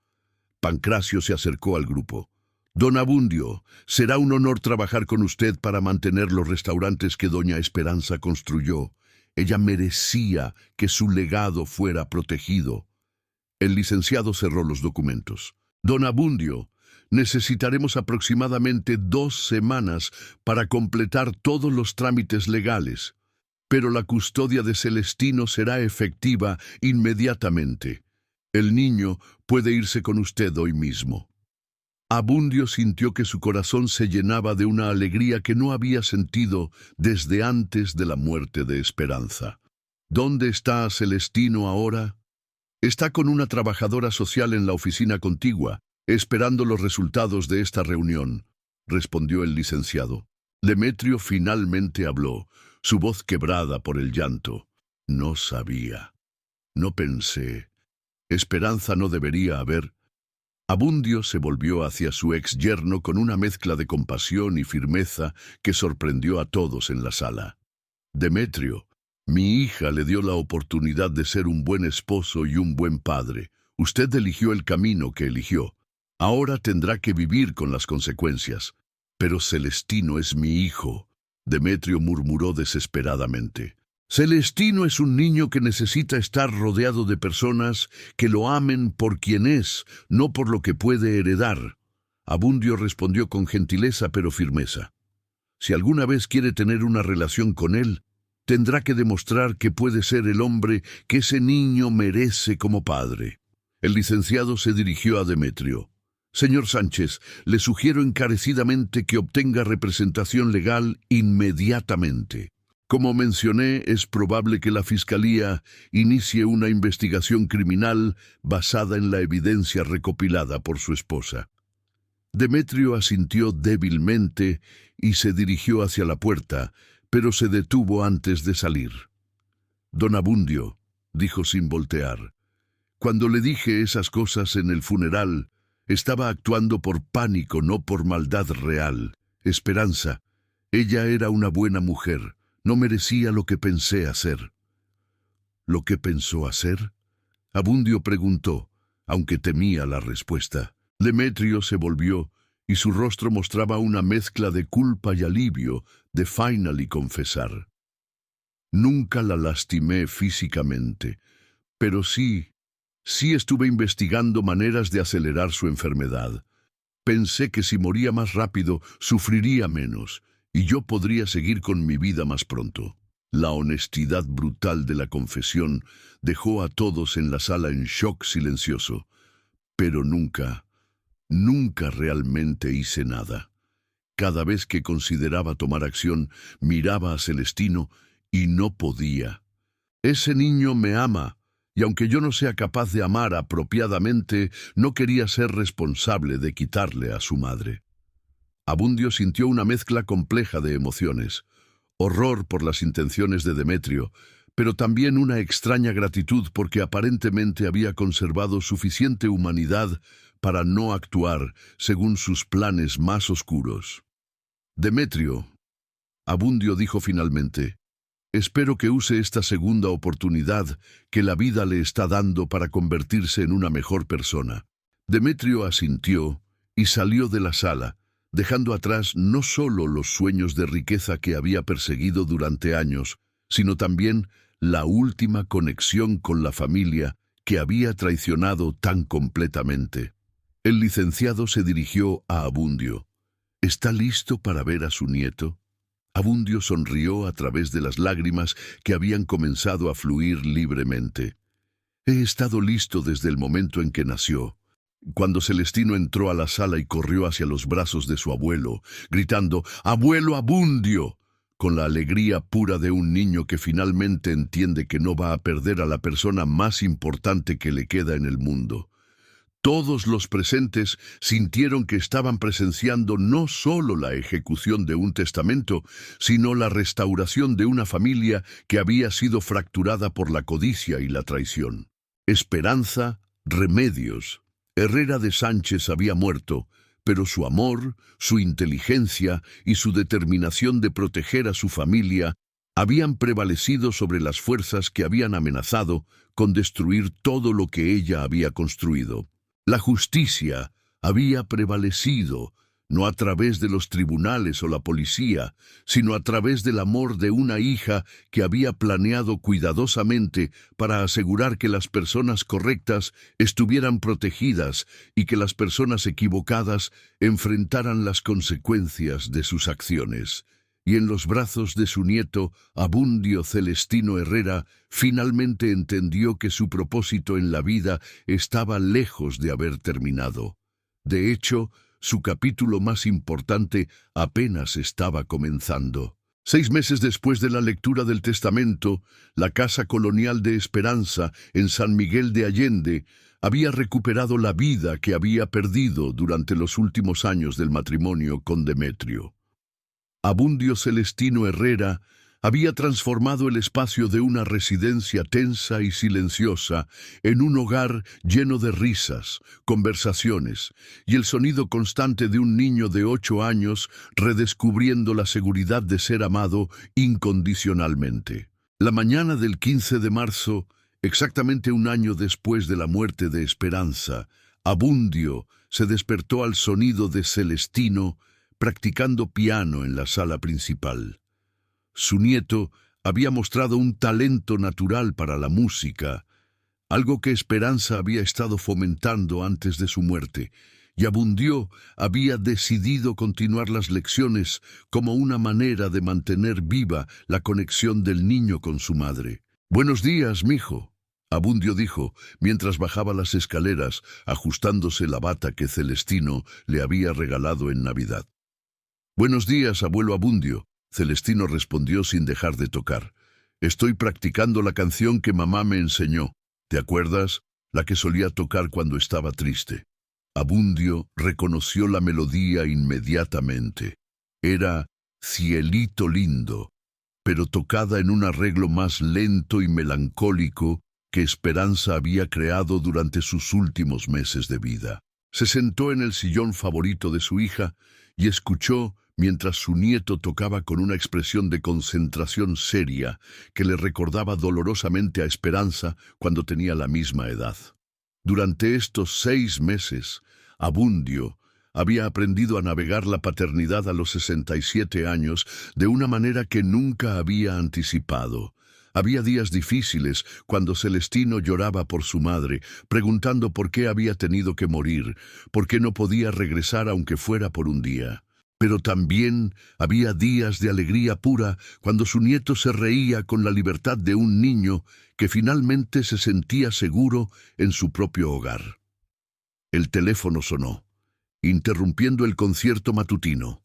Pancracio se acercó al grupo. Don Abundio, será un honor trabajar con usted para mantener los restaurantes que doña Esperanza construyó. Ella merecía que su legado fuera protegido. El licenciado cerró los documentos. Don Abundio, necesitaremos aproximadamente 2 semanas para completar todos los trámites legales, pero la custodia de Celestino será efectiva inmediatamente. El niño puede irse con usted hoy mismo. Abundio sintió que su corazón se llenaba de una alegría que no había sentido desde antes de la muerte de Esperanza. ¿Dónde está Celestino ahora? Está con una trabajadora social en la oficina contigua, esperando los resultados de esta reunión, respondió el licenciado. Demetrio finalmente habló, su voz quebrada por el llanto. No sabía. No pensé. Esperanza no debería haber. Abundio se volvió hacia su ex yerno con una mezcla de compasión y firmeza que sorprendió a todos en la sala. Demetrio, mi hija le dio la oportunidad de ser un buen esposo y un buen padre. Usted eligió el camino que eligió. Ahora tendrá que vivir con las consecuencias. Pero Celestino es mi hijo, Demetrio murmuró desesperadamente. Celestino es un niño que necesita estar rodeado de personas que lo amen por quien es, no por lo que puede heredar. Abundio respondió con gentileza pero firmeza. Si alguna vez quiere tener una relación con él, tendrá que demostrar que puede ser el hombre que ese niño merece como padre. El licenciado se dirigió a Demetrio. Señor Sánchez, le sugiero encarecidamente que obtenga representación legal inmediatamente. Como mencioné, es probable que la Fiscalía inicie una investigación criminal basada en la evidencia recopilada por su esposa. Demetrio asintió débilmente y se dirigió hacia la puerta, pero se detuvo antes de salir. Don Abundio, dijo sin voltear, cuando le dije esas cosas en el funeral, estaba actuando por pánico, no por maldad real. Esperanza, ella era una buena mujer, no merecía lo que pensé hacer. ¿Lo que pensó hacer? Abundio preguntó, aunque temía la respuesta. Demetrio se volvió, y su rostro mostraba una mezcla de culpa y alivio, de finally confesar. Nunca la lastimé físicamente, pero sí estuve investigando maneras de acelerar su enfermedad. Pensé que si moría más rápido, sufriría menos, y yo podría seguir con mi vida más pronto. La honestidad brutal de la confesión dejó a todos en la sala en shock silencioso. Pero nunca realmente hice nada. Cada vez que consideraba tomar acción, miraba a Celestino y no podía. Ese niño me ama, y aunque yo no sea capaz de amar apropiadamente, no quería ser responsable de quitarle a su madre. Abundio sintió una mezcla compleja de emociones, horror por las intenciones de Demetrio, pero también una extraña gratitud porque aparentemente había conservado suficiente humanidad para no actuar según sus planes más oscuros. Demetrio, Abundio dijo finalmente, espero que use esta segunda oportunidad que la vida le está dando para convertirse en una mejor persona. Demetrio asintió y salió de la sala, dejando atrás no solo los sueños de riqueza que había perseguido durante años, sino también la última conexión con la familia que había traicionado tan completamente. El licenciado se dirigió a Abundio. ¿Está listo para ver a su nieto? Abundio sonrió a través de las lágrimas que habían comenzado a fluir libremente. He estado listo desde el momento en que nació. Cuando Celestino entró a la sala y corrió hacia los brazos de su abuelo, gritando «¡Abuelo Abundio!», con la alegría pura de un niño que finalmente entiende que no va a perder a la persona más importante que le queda en el mundo. Todos los presentes sintieron que estaban presenciando no solo la ejecución de un testamento, sino la restauración de una familia que había sido fracturada por la codicia y la traición. Esperanza, Remedios, Herrera de Sánchez había muerto, pero su amor, su inteligencia y su determinación de proteger a su familia habían prevalecido sobre las fuerzas que habían amenazado con destruir todo lo que ella había construido. La justicia había prevalecido, no a través de los tribunales o la policía, sino a través del amor de una hija que había planeado cuidadosamente para asegurar que las personas correctas estuvieran protegidas y que las personas equivocadas enfrentaran las consecuencias de sus acciones. Y en los brazos de su nieto, Abundio Celestino Herrera, finalmente entendió que su propósito en la vida estaba lejos de haber terminado. De hecho, su capítulo más importante apenas estaba comenzando. 6 meses después de la lectura del testamento, la Casa Colonial de Esperanza, en San Miguel de Allende, había recuperado la vida que había perdido durante los últimos años del matrimonio con Demetrio. Abundio Celestino Herrera había transformado el espacio de una residencia tensa y silenciosa en un hogar lleno de risas, conversaciones y el sonido constante de un niño de 8 años redescubriendo la seguridad de ser amado incondicionalmente. La mañana del 15 de marzo, exactamente un año después de la muerte de Esperanza, Abundio se despertó al sonido de Celestino practicando piano en la sala principal. Su nieto había mostrado un talento natural para la música, algo que Esperanza había estado fomentando antes de su muerte, y Abundio había decidido continuar las lecciones como una manera de mantener viva la conexión del niño con su madre. «Buenos días, mijo», Abundio dijo, mientras bajaba las escaleras, ajustándose la bata que Celestino le había regalado en Navidad. «Buenos días, abuelo Abundio», Celestino respondió sin dejar de tocar. «Estoy practicando la canción que mamá me enseñó. ¿Te acuerdas? La que solía tocar cuando estaba triste». Abundio reconoció la melodía inmediatamente. Era Cielito lindo, pero tocada en un arreglo más lento y melancólico que Esperanza había creado durante sus últimos meses de vida. Se sentó en el sillón favorito de su hija y escuchó mientras su nieto tocaba con una expresión de concentración seria que le recordaba dolorosamente a Esperanza cuando tenía la misma edad. Durante estos 6 meses, Abundio había aprendido a navegar la paternidad a los 67 años de una manera que nunca había anticipado. Había días difíciles cuando Celestino lloraba por su madre, preguntando por qué había tenido que morir, por qué no podía regresar aunque fuera por un día. Pero también había días de alegría pura cuando su nieto se reía con la libertad de un niño que finalmente se sentía seguro en su propio hogar. El teléfono sonó, interrumpiendo el concierto matutino.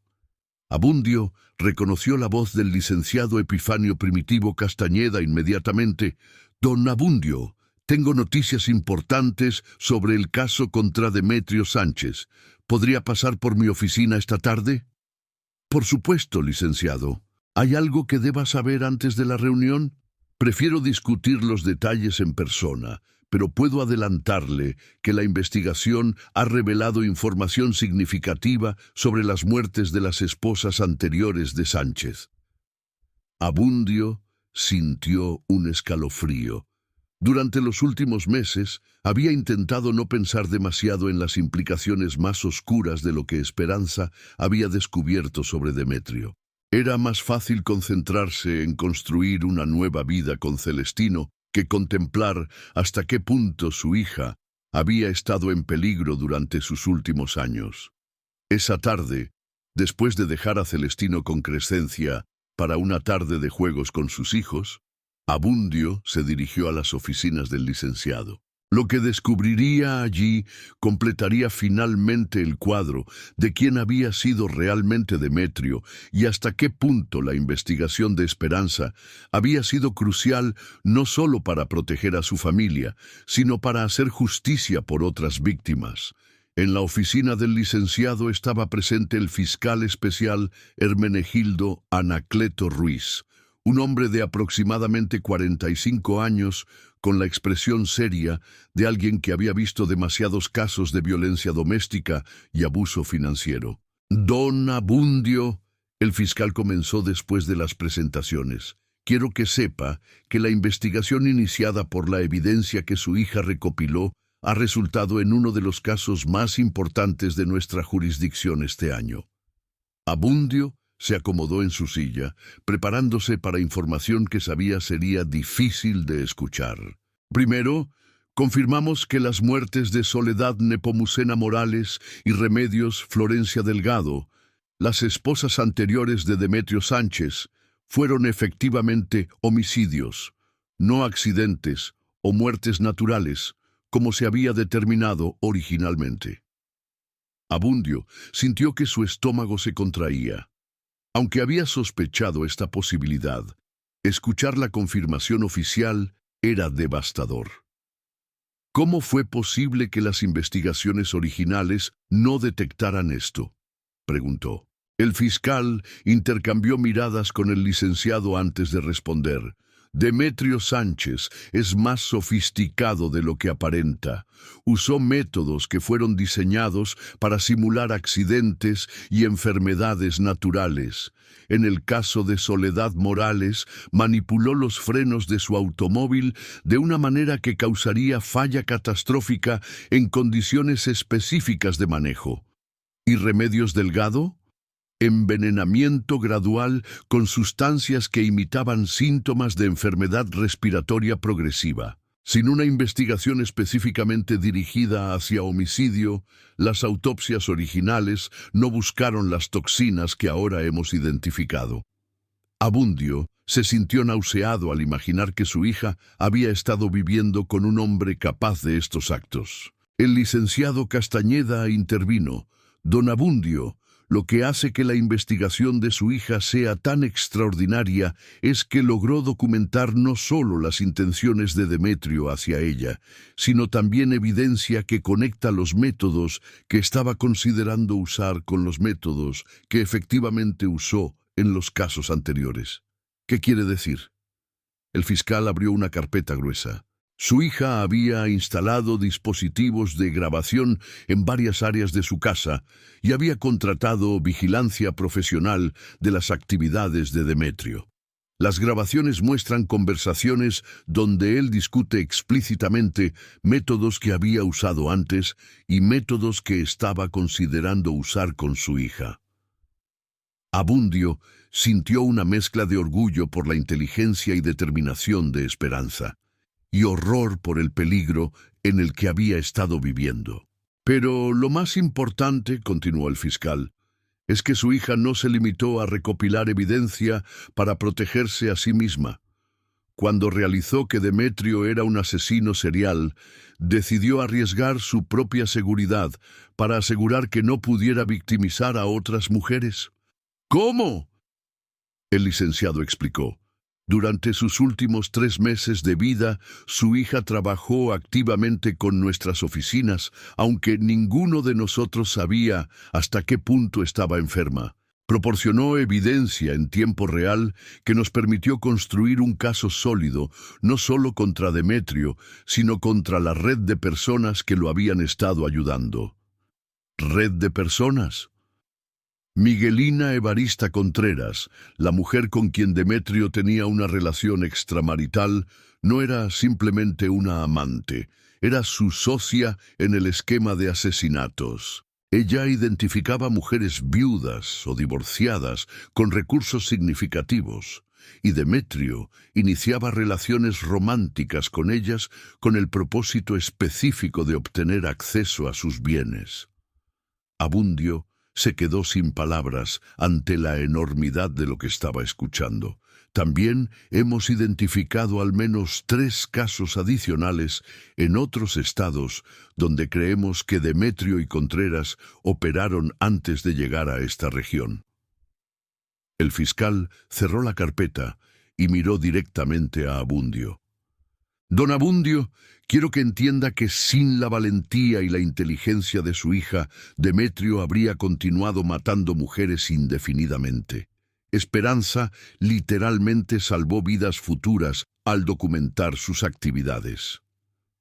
Abundio reconoció la voz del licenciado Epifanio Primitivo Castañeda inmediatamente. «Don Abundio, tengo noticias importantes sobre el caso contra Demetrio Sánchez. ¿Podría pasar por mi oficina esta tarde?» «Por supuesto, licenciado. ¿Hay algo que deba saber antes de la reunión?» «Prefiero discutir los detalles en persona, pero puedo adelantarle que la investigación ha revelado información significativa sobre las muertes de las esposas anteriores de Sánchez». Abundio sintió un escalofrío. Durante los últimos meses, había intentado no pensar demasiado en las implicaciones más oscuras de lo que Esperanza había descubierto sobre Demetrio. Era más fácil concentrarse en construir una nueva vida con Celestino que contemplar hasta qué punto su hija había estado en peligro durante sus últimos años. Esa tarde, después de dejar a Celestino con Crescencia para una tarde de juegos con sus hijos, Abundio se dirigió a las oficinas del licenciado. Lo que descubriría allí completaría finalmente el cuadro de quién había sido realmente Demetrio y hasta qué punto la investigación de Esperanza había sido crucial no solo para proteger a su familia, sino para hacer justicia por otras víctimas. En la oficina del licenciado estaba presente el fiscal especial Hermenegildo Anacleto Ruiz, un hombre de aproximadamente 45 años, con la expresión seria de alguien que había visto demasiados casos de violencia doméstica y abuso financiero. «Don Abundio», el fiscal comenzó después de las presentaciones, «quiero que sepa que la investigación iniciada por la evidencia que su hija recopiló ha resultado en uno de los casos más importantes de nuestra jurisdicción este año. Abundio se acomodó en su silla, preparándose para información que sabía sería difícil de escuchar. Primero, confirmamos que las muertes de Soledad Nepomucena Morales y Remedios Florencia Delgado, las esposas anteriores de Demetrio Sánchez, fueron efectivamente homicidios, no accidentes o muertes naturales, como se había determinado originalmente. Abundio sintió que su estómago se contraía. Aunque había sospechado esta posibilidad, escuchar la confirmación oficial era devastador. ¿Cómo fue posible que las investigaciones originales no detectaran esto?, preguntó. El fiscal intercambió miradas con el licenciado antes de responder. Demetrio Sánchez es más sofisticado de lo que aparenta. Usó métodos que fueron diseñados para simular accidentes y enfermedades naturales. En el caso de Soledad Morales, manipuló los frenos de su automóvil de una manera que causaría falla catastrófica en condiciones específicas de manejo. ¿Y Remedios Delgado? Envenenamiento gradual con sustancias que imitaban síntomas de enfermedad respiratoria progresiva. Sin una investigación específicamente dirigida hacia homicidio, las autopsias originales no buscaron las toxinas que ahora hemos identificado. Abundio se sintió nauseado al imaginar que su hija había estado viviendo con un hombre capaz de estos actos. El licenciado Castañeda intervino. Don Abundio, lo que hace que la investigación de su hija sea tan extraordinaria es que logró documentar no solo las intenciones de Demetrio hacia ella, sino también evidencia que conecta los métodos que estaba considerando usar con los métodos que efectivamente usó en los casos anteriores. ¿Qué quiere decir? El fiscal abrió una carpeta gruesa. Su hija había instalado dispositivos de grabación en varias áreas de su casa y había contratado vigilancia profesional de las actividades de Demetrio. Las grabaciones muestran conversaciones donde él discute explícitamente métodos que había usado antes y métodos que estaba considerando usar con su hija. Abundio sintió una mezcla de orgullo por la inteligencia y determinación de Esperanza, y horror por el peligro en el que había estado viviendo. Pero lo más importante, continuó el fiscal, es que su hija no se limitó a recopilar evidencia para protegerse a sí misma. Cuando realizó que Demetrio era un asesino serial, decidió arriesgar su propia seguridad para asegurar que no pudiera victimizar a otras mujeres. ¿Cómo?, el licenciado explicó. Durante sus últimos 3 meses de vida, su hija trabajó activamente con nuestras oficinas, aunque ninguno de nosotros sabía hasta qué punto estaba enferma. Proporcionó evidencia en tiempo real que nos permitió construir un caso sólido, no solo contra Demetrio, sino contra la red de personas que lo habían estado ayudando. ¿Red de personas? Miguelina Evarista Contreras, la mujer con quien Demetrio tenía una relación extramarital, no era simplemente una amante, era su socia en el esquema de asesinatos. Ella identificaba mujeres viudas o divorciadas con recursos significativos, y Demetrio iniciaba relaciones románticas con ellas con el propósito específico de obtener acceso a sus bienes. Abundio se quedó sin palabras ante la enormidad de lo que estaba escuchando. También hemos identificado al menos 3 casos adicionales en otros estados donde creemos que Demetrio y Contreras operaron antes de llegar a esta región. El fiscal cerró la carpeta y miró directamente a Abundio. Don Abundio, quiero que entienda que sin la valentía y la inteligencia de su hija, Demetrio habría continuado matando mujeres indefinidamente. Esperanza literalmente salvó vidas futuras al documentar sus actividades.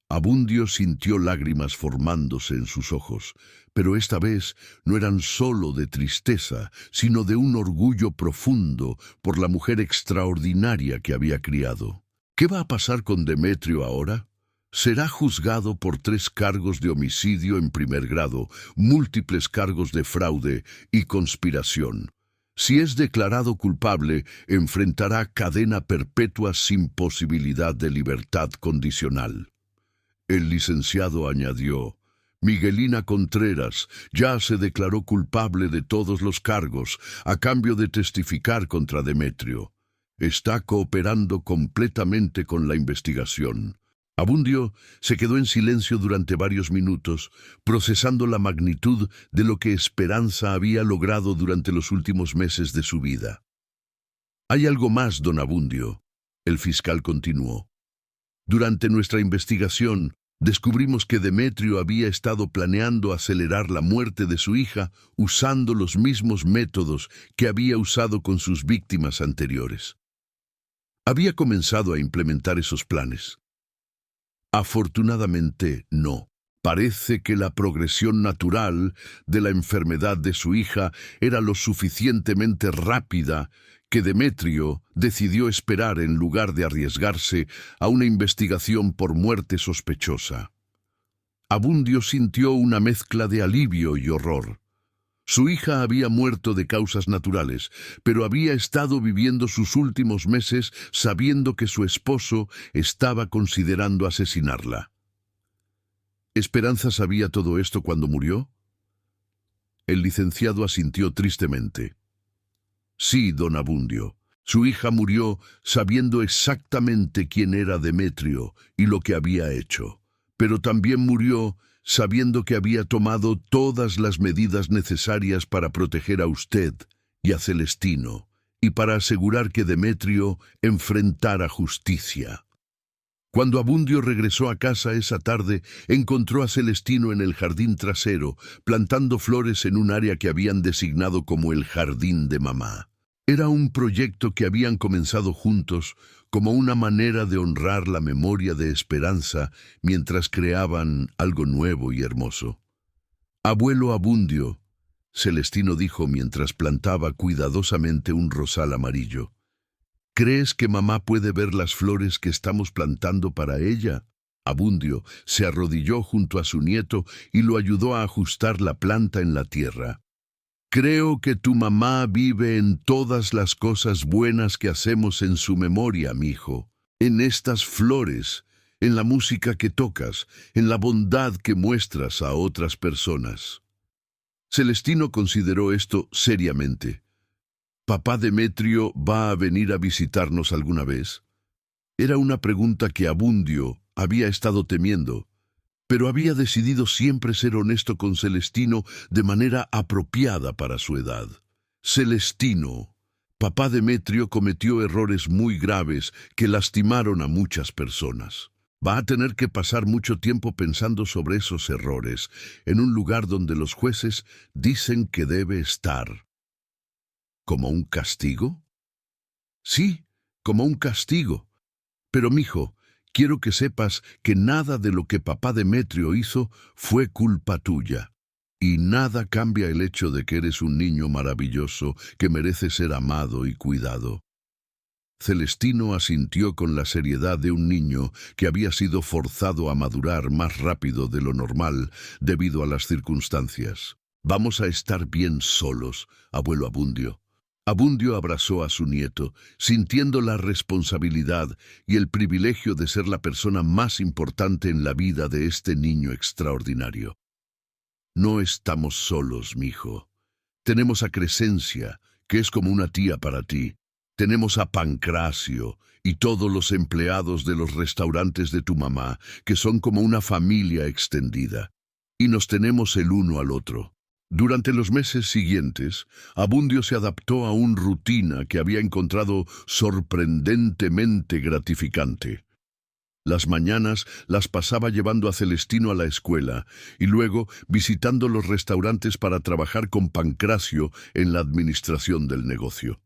Abundio sintió lágrimas formándose en sus ojos, pero esta vez no eran solo de tristeza, sino de un orgullo profundo por la mujer extraordinaria que había criado. ¿Qué va a pasar con Demetrio ahora?, será juzgado por 3 cargos de homicidio en primer grado, múltiples cargos de fraude y conspiración. Si es declarado culpable, enfrentará cadena perpetua sin posibilidad de libertad condicional. El licenciado añadió: Miguelina Contreras ya se declaró culpable de todos los cargos a cambio de testificar contra Demetrio. Está cooperando completamente con la investigación. Abundio se quedó en silencio durante varios minutos, procesando la magnitud de lo que Esperanza había logrado durante los últimos meses de su vida. Hay algo más, don Abundio, el fiscal continuó. Durante nuestra investigación, descubrimos que Demetrio había estado planeando acelerar la muerte de su hija usando los mismos métodos que había usado con sus víctimas anteriores. Había comenzado a implementar esos planes. Afortunadamente, no. Parece que la progresión natural de la enfermedad de su hija era lo suficientemente rápida que Demetrio decidió esperar en lugar de arriesgarse a una investigación por muerte sospechosa. Abundio sintió una mezcla de alivio y horror. Su hija había muerto de causas naturales, pero había estado viviendo sus últimos meses sabiendo que su esposo estaba considerando asesinarla. ¿Esperanza sabía todo esto cuando murió? El licenciado asintió tristemente. Sí, don Abundio. Su hija murió sabiendo exactamente quién era Demetrio y lo que había hecho, pero también murió sabiendo que había tomado todas las medidas necesarias para proteger a usted y a Celestino, y para asegurar que Demetrio enfrentara justicia. Cuando Abundio regresó a casa esa tarde, encontró a Celestino en el jardín trasero, plantando flores en un área que habían designado como el jardín de mamá. Era un proyecto que habían comenzado juntos como una manera de honrar la memoria de Esperanza mientras creaban algo nuevo y hermoso. Abuelo Abundio, Celestino dijo mientras plantaba cuidadosamente un rosal amarillo. ¿Crees que mamá puede ver las flores que estamos plantando para ella? Abundio se arrodilló junto a su nieto y lo ayudó a ajustar la planta en la tierra. Creo que tu mamá vive en todas las cosas buenas que hacemos en su memoria, mijo. En estas flores, en la música que tocas, en la bondad que muestras a otras personas. Celestino consideró esto seriamente. ¿Papá Demetrio va a venir a visitarnos alguna vez? Era una pregunta que Abundio había estado temiendo, pero había decidido siempre ser honesto con Celestino de manera apropiada para su edad. Celestino, papá Demetrio cometió errores muy graves que lastimaron a muchas personas. Va a tener que pasar mucho tiempo pensando sobre esos errores, en un lugar donde los jueces dicen que debe estar. ¿Como un castigo? Sí, como un castigo. Pero, mijo, quiero que sepas que nada de lo que papá Demetrio hizo fue culpa tuya. Y nada cambia el hecho de que eres un niño maravilloso que merece ser amado y cuidado. Celestino asintió con la seriedad de un niño que había sido forzado a madurar más rápido de lo normal debido a las circunstancias. Vamos a estar bien solos, abuelo Abundio. Abundio abrazó a su nieto, sintiendo la responsabilidad y el privilegio de ser la persona más importante en la vida de este niño extraordinario. No estamos solos, mijo. Tenemos a Crescencia, que es como una tía para ti. Tenemos a Pancracio y todos los empleados de los restaurantes de tu mamá, que son como una familia extendida. Y nos tenemos el uno al otro. Durante los meses siguientes, Abundio se adaptó a una rutina que había encontrado sorprendentemente gratificante. Las mañanas las pasaba llevando a Celestino a la escuela y luego visitando los restaurantes para trabajar con Pancracio en la administración del negocio.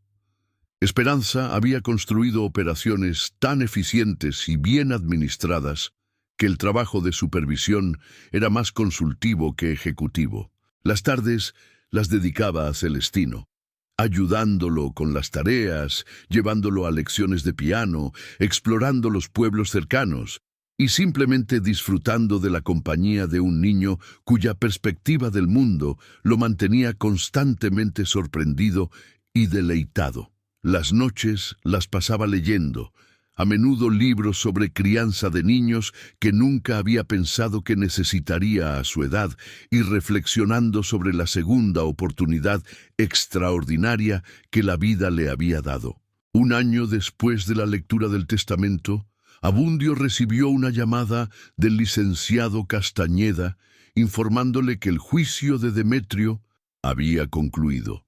Esperanza había construido operaciones tan eficientes y bien administradas que el trabajo de supervisión era más consultivo que ejecutivo. Las tardes las dedicaba a Celestino, ayudándolo con las tareas, llevándolo a lecciones de piano, explorando los pueblos cercanos y simplemente disfrutando de la compañía de un niño cuya perspectiva del mundo lo mantenía constantemente sorprendido y deleitado. Las noches las pasaba leyendo, a menudo libros sobre crianza de niños que nunca había pensado que necesitaría a su edad, y reflexionando sobre la segunda oportunidad extraordinaria que la vida le había dado. Un año después de la lectura del testamento, Abundio recibió una llamada del licenciado Castañeda informándole que el juicio de Demetrio había concluido.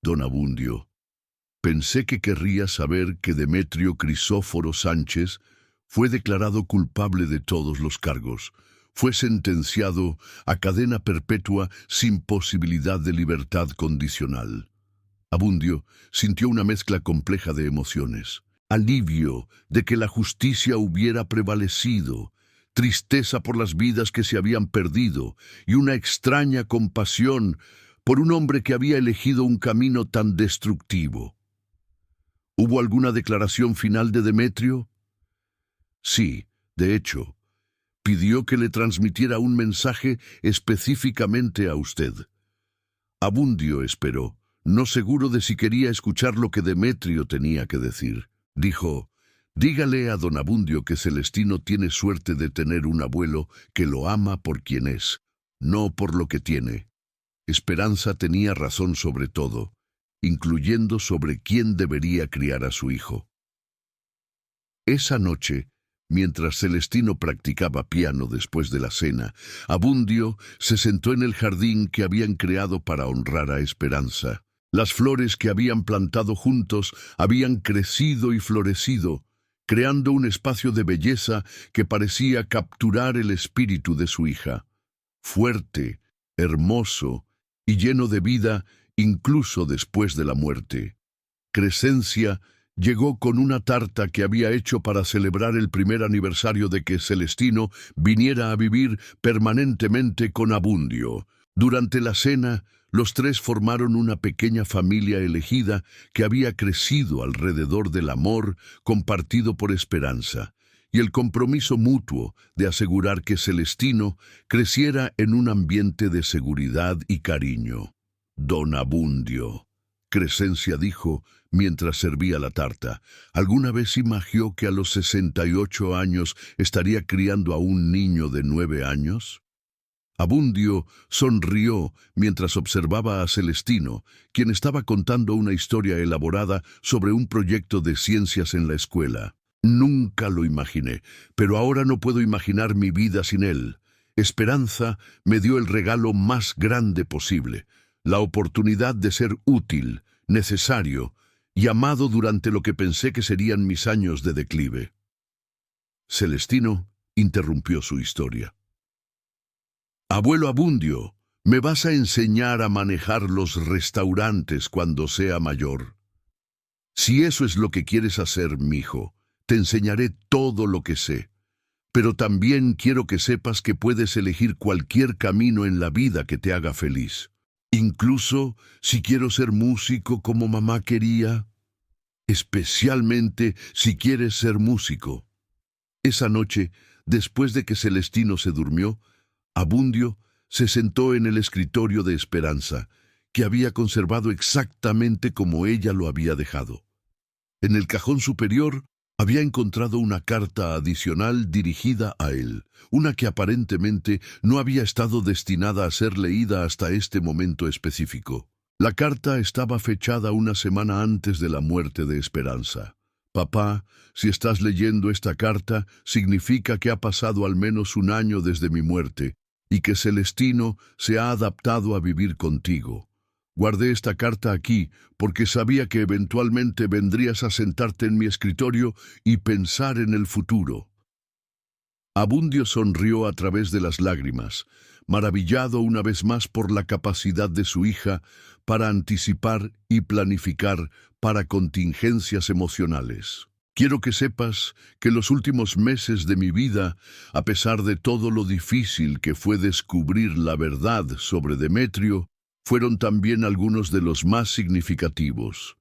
Don Abundio, pensé que querría saber que Demetrio Crisóforo Sánchez fue declarado culpable de todos los cargos. Fue sentenciado a cadena perpetua sin posibilidad de libertad condicional. Abundio sintió una mezcla compleja de emociones. Alivio de que la justicia hubiera prevalecido, tristeza por las vidas que se habían perdido y una extraña compasión por un hombre que había elegido un camino tan destructivo. ¿Hubo alguna declaración final de Demetrio? Sí, de hecho, pidió que le transmitiera un mensaje específicamente a usted. Abundio esperó, no seguro de si quería escuchar lo que Demetrio tenía que decir. Dijo, dígale a don Abundio que Celestino tiene suerte de tener un abuelo que lo ama por quien es, no por lo que tiene. Esperanza tenía razón sobre todo, incluyendo sobre quién debería criar a su hijo. Esa noche, mientras Celestino practicaba piano después de la cena, Abundio se sentó en el jardín que habían creado para honrar a Esperanza. Las flores que habían plantado juntos habían crecido y florecido, creando un espacio de belleza que parecía capturar el espíritu de su hija. Fuerte, hermoso y lleno de vida incluso después de la muerte. Crescencia llegó con una tarta que había hecho para celebrar el primer aniversario de que Celestino viniera a vivir permanentemente con Abundio. Durante la cena, los tres formaron una pequeña familia elegida que había crecido alrededor del amor compartido por Esperanza y el compromiso mutuo de asegurar que Celestino creciera en un ambiente de seguridad y cariño. Don Abundio, Crescencia dijo mientras servía la tarta, ¿alguna vez imaginó que a los 68 años estaría criando a un niño de 9 años? Abundio sonrió mientras observaba a Celestino, quien estaba contando una historia elaborada sobre un proyecto de ciencias en la escuela. Nunca lo imaginé, pero ahora no puedo imaginar mi vida sin él. Esperanza me dio el regalo más grande posible, la oportunidad de ser útil, necesario y amado durante lo que pensé que serían mis años de declive. Celestino interrumpió su historia. Abuelo Abundio, ¿me vas a enseñar a manejar los restaurantes cuando sea mayor? Si eso es lo que quieres hacer, mijo, te enseñaré todo lo que sé. Pero también quiero que sepas que puedes elegir cualquier camino en la vida que te haga feliz. Incluso si quiero ser músico como mamá quería. Especialmente si quieres ser músico. Esa noche, después de que Celestino se durmió, Abundio se sentó en el escritorio de Esperanza, que había conservado exactamente como ella lo había dejado. En el cajón superior había encontrado una carta adicional dirigida a él, una que aparentemente no había estado destinada a ser leída hasta este momento específico. La carta estaba fechada una semana antes de la muerte de Esperanza. Papá, si estás leyendo esta carta, significa que ha pasado al menos un año desde mi muerte y que Celestino se ha adaptado a vivir contigo. Guardé esta carta aquí porque sabía que eventualmente vendrías a sentarte en mi escritorio y pensar en el futuro. Abundio sonrió a través de las lágrimas, maravillado una vez más por la capacidad de su hija para anticipar y planificar para contingencias emocionales. Quiero que sepas que los últimos meses de mi vida, a pesar de todo lo difícil que fue descubrir la verdad sobre Demetrio, fueron también algunos de los más significativos.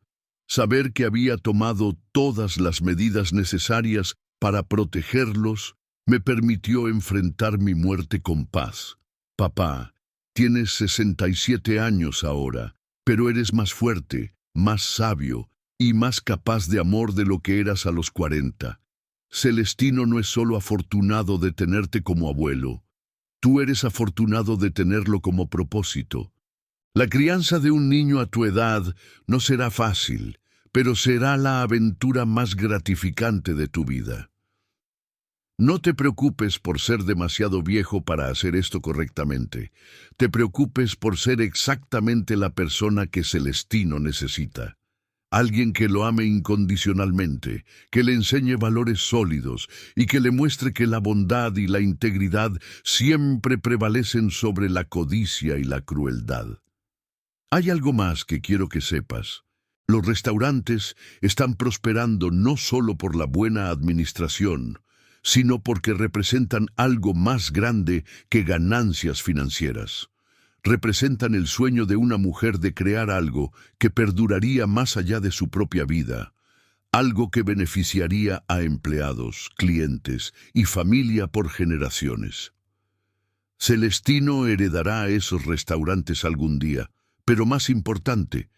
Saber que había tomado todas las medidas necesarias para protegerlos Me permitió enfrentar mi muerte con paz. Papá, tienes 67 años ahora, pero eres más fuerte, más sabio y más capaz de amor de lo que eras a los 40. Celestino no es solo afortunado de tenerte como abuelo, tú eres afortunado de tenerlo como propósito. La crianza de un niño a tu edad no será fácil, pero será la aventura más gratificante de tu vida. No te preocupes por ser demasiado viejo para hacer esto correctamente. Te preocupes por ser exactamente la persona que Celestino necesita. Alguien que lo ame incondicionalmente, que le enseñe valores sólidos y que le muestre que la bondad y la integridad siempre prevalecen sobre la codicia y la crueldad. Hay algo más que quiero que sepas. Los restaurantes están prosperando no solo por la buena administración, sino porque representan algo más grande que ganancias financieras. Representan el sueño de una mujer de crear algo que perduraría más allá de su propia vida, algo que beneficiaría a empleados, clientes y familia por generaciones. Celestino heredará esos restaurantes algún día, pero más importante,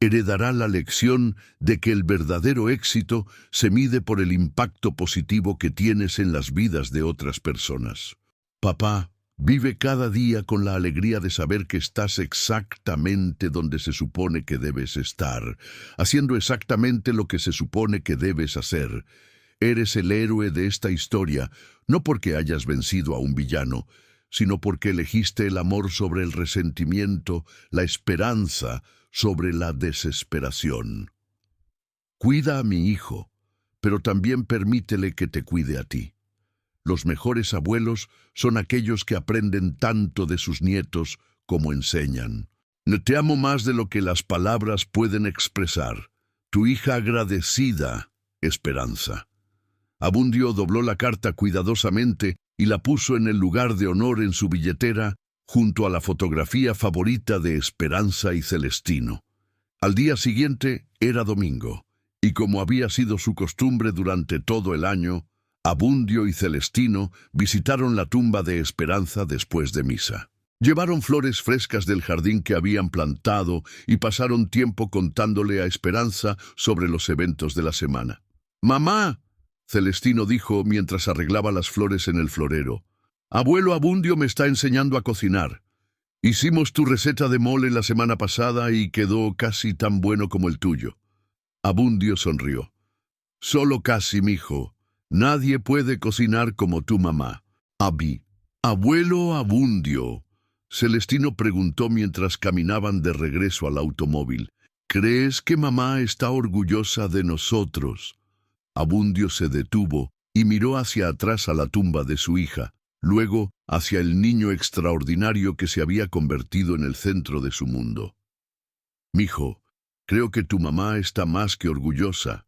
heredará la lección de que el verdadero éxito se mide por el impacto positivo que tienes en las vidas de otras personas. Papá, vive cada día con la alegría de saber que estás exactamente donde se supone que debes estar, haciendo exactamente lo que se supone que debes hacer. Eres el héroe de esta historia, no porque hayas vencido a un villano, sino porque elegiste el amor sobre el resentimiento, la esperanza sobre la desesperación. Cuida a mi hijo, pero también permítele que te cuide a ti. Los mejores abuelos son aquellos que aprenden tanto de sus nietos como enseñan. Te amo más de lo que las palabras pueden expresar. Tu hija agradecida, Esperanza. Abundio dobló la carta cuidadosamente y la puso en el lugar de honor en su billetera, junto a la fotografía favorita de Esperanza y Celestino. Al día siguiente era domingo, y como había sido su costumbre durante todo el año, Abundio y Celestino visitaron la tumba de Esperanza después de misa. Llevaron flores frescas del jardín que habían plantado y pasaron tiempo contándole a Esperanza sobre los eventos de la semana. «Mamá», Celestino dijo mientras arreglaba las flores en el florero, «Abuelo Abundio me está enseñando a cocinar. Hicimos tu receta de mole la semana pasada y quedó casi tan bueno como el tuyo». Abundio sonrió. «Solo casi, mijo. Nadie puede cocinar como tu mamá». «Abuelo Abundio», Celestino preguntó mientras caminaban de regreso al automóvil, «¿crees que mamá está orgullosa de nosotros?» Abundio se detuvo y miró hacia atrás a la tumba de su hija, luego hacia el niño extraordinario que se había convertido en el centro de su mundo. «Mijo, creo que tu mamá está más que orgullosa.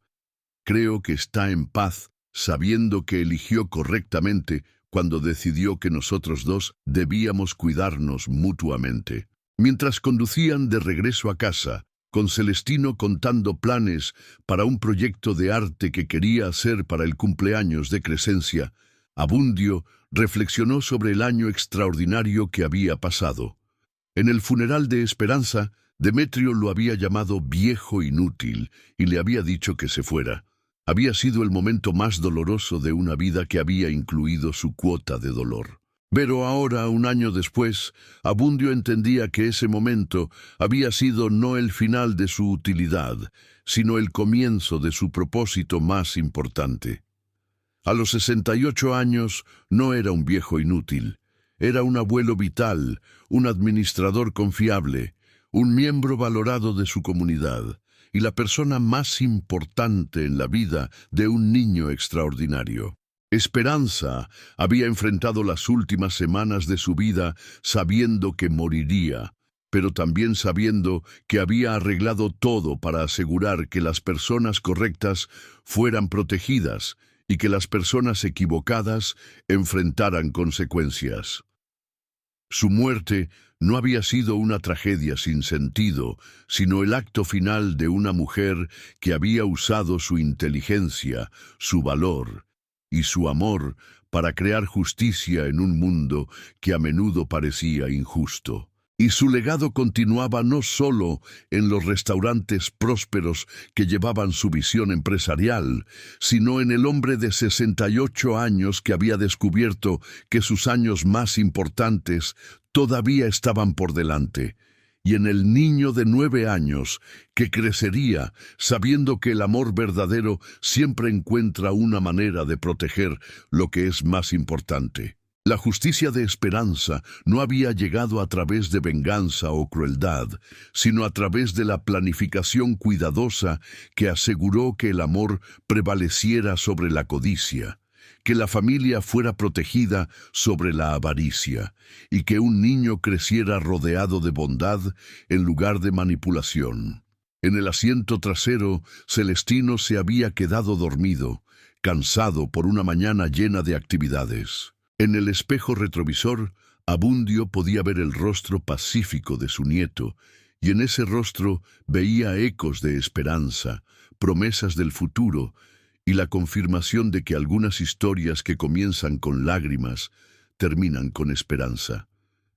Creo que está en paz, sabiendo que eligió correctamente cuando decidió que nosotros dos debíamos cuidarnos mutuamente». Mientras conducían de regreso a casa, con Celestino contando planes para un proyecto de arte que quería hacer para el cumpleaños de Crescencia, Abundio reflexionó sobre el año extraordinario que había pasado. En el funeral de Esperanza, Demetrio lo había llamado viejo inútil y le había dicho que se fuera. Había sido el momento más doloroso de una vida que había incluido su cuota de dolor. Pero ahora, un año después, Abundio entendía que ese momento había sido no el final de su utilidad, sino el comienzo de su propósito más importante. A los 68 años no era un viejo inútil, era un abuelo vital, un administrador confiable, un miembro valorado de su comunidad y la persona más importante en la vida de un niño extraordinario. Esperanza había enfrentado las últimas semanas de su vida sabiendo que moriría, pero también sabiendo que había arreglado todo para asegurar que las personas correctas fueran protegidas y que las personas equivocadas enfrentaran consecuencias. Su muerte no había sido una tragedia sin sentido, sino el acto final de una mujer que había usado su inteligencia, su valor y su amor para crear justicia en un mundo que a menudo parecía injusto. Y su legado continuaba no solo en los restaurantes prósperos que llevaban su visión empresarial, sino en el hombre de 68 años que había descubierto que sus años más importantes todavía estaban por delante, y en el niño de 9 años que crecería sabiendo que el amor verdadero siempre encuentra una manera de proteger lo que es más importante. La justicia de Esperanza no había llegado a través de venganza o crueldad, sino a través de la planificación cuidadosa que aseguró que el amor prevaleciera sobre la codicia, que la familia fuera protegida sobre la avaricia y que un niño creciera rodeado de bondad en lugar de manipulación. En el asiento trasero, Celestino se había quedado dormido, cansado por una mañana llena de actividades. En el espejo retrovisor, Abundio podía ver el rostro pacífico de su nieto, y en ese rostro veía ecos de esperanza, promesas del futuro y la confirmación de que algunas historias que comienzan con lágrimas terminan con esperanza.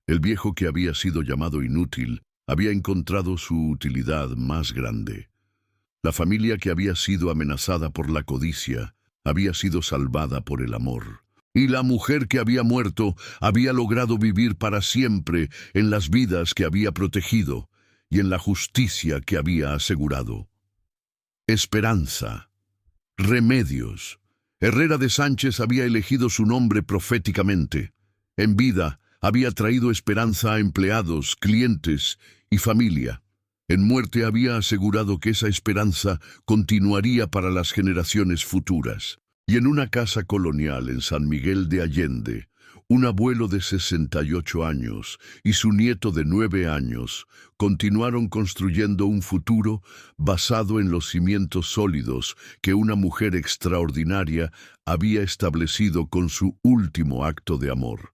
El viejo que había sido llamado inútil había encontrado su utilidad más grande. La familia que había sido amenazada por la codicia había sido salvada por el amor. Y la mujer que había muerto había logrado vivir para siempre en las vidas que había protegido y en la justicia que había asegurado. Esperanza. Remedios. Herrera de Sánchez había elegido su nombre proféticamente. En vida había traído esperanza a empleados, clientes y familia. En muerte había asegurado que esa esperanza continuaría para las generaciones futuras. Y en una casa colonial en San Miguel de Allende, un abuelo de 68 años y su nieto de 9 años continuaron construyendo un futuro basado en los cimientos sólidos que una mujer extraordinaria había establecido con su último acto de amor.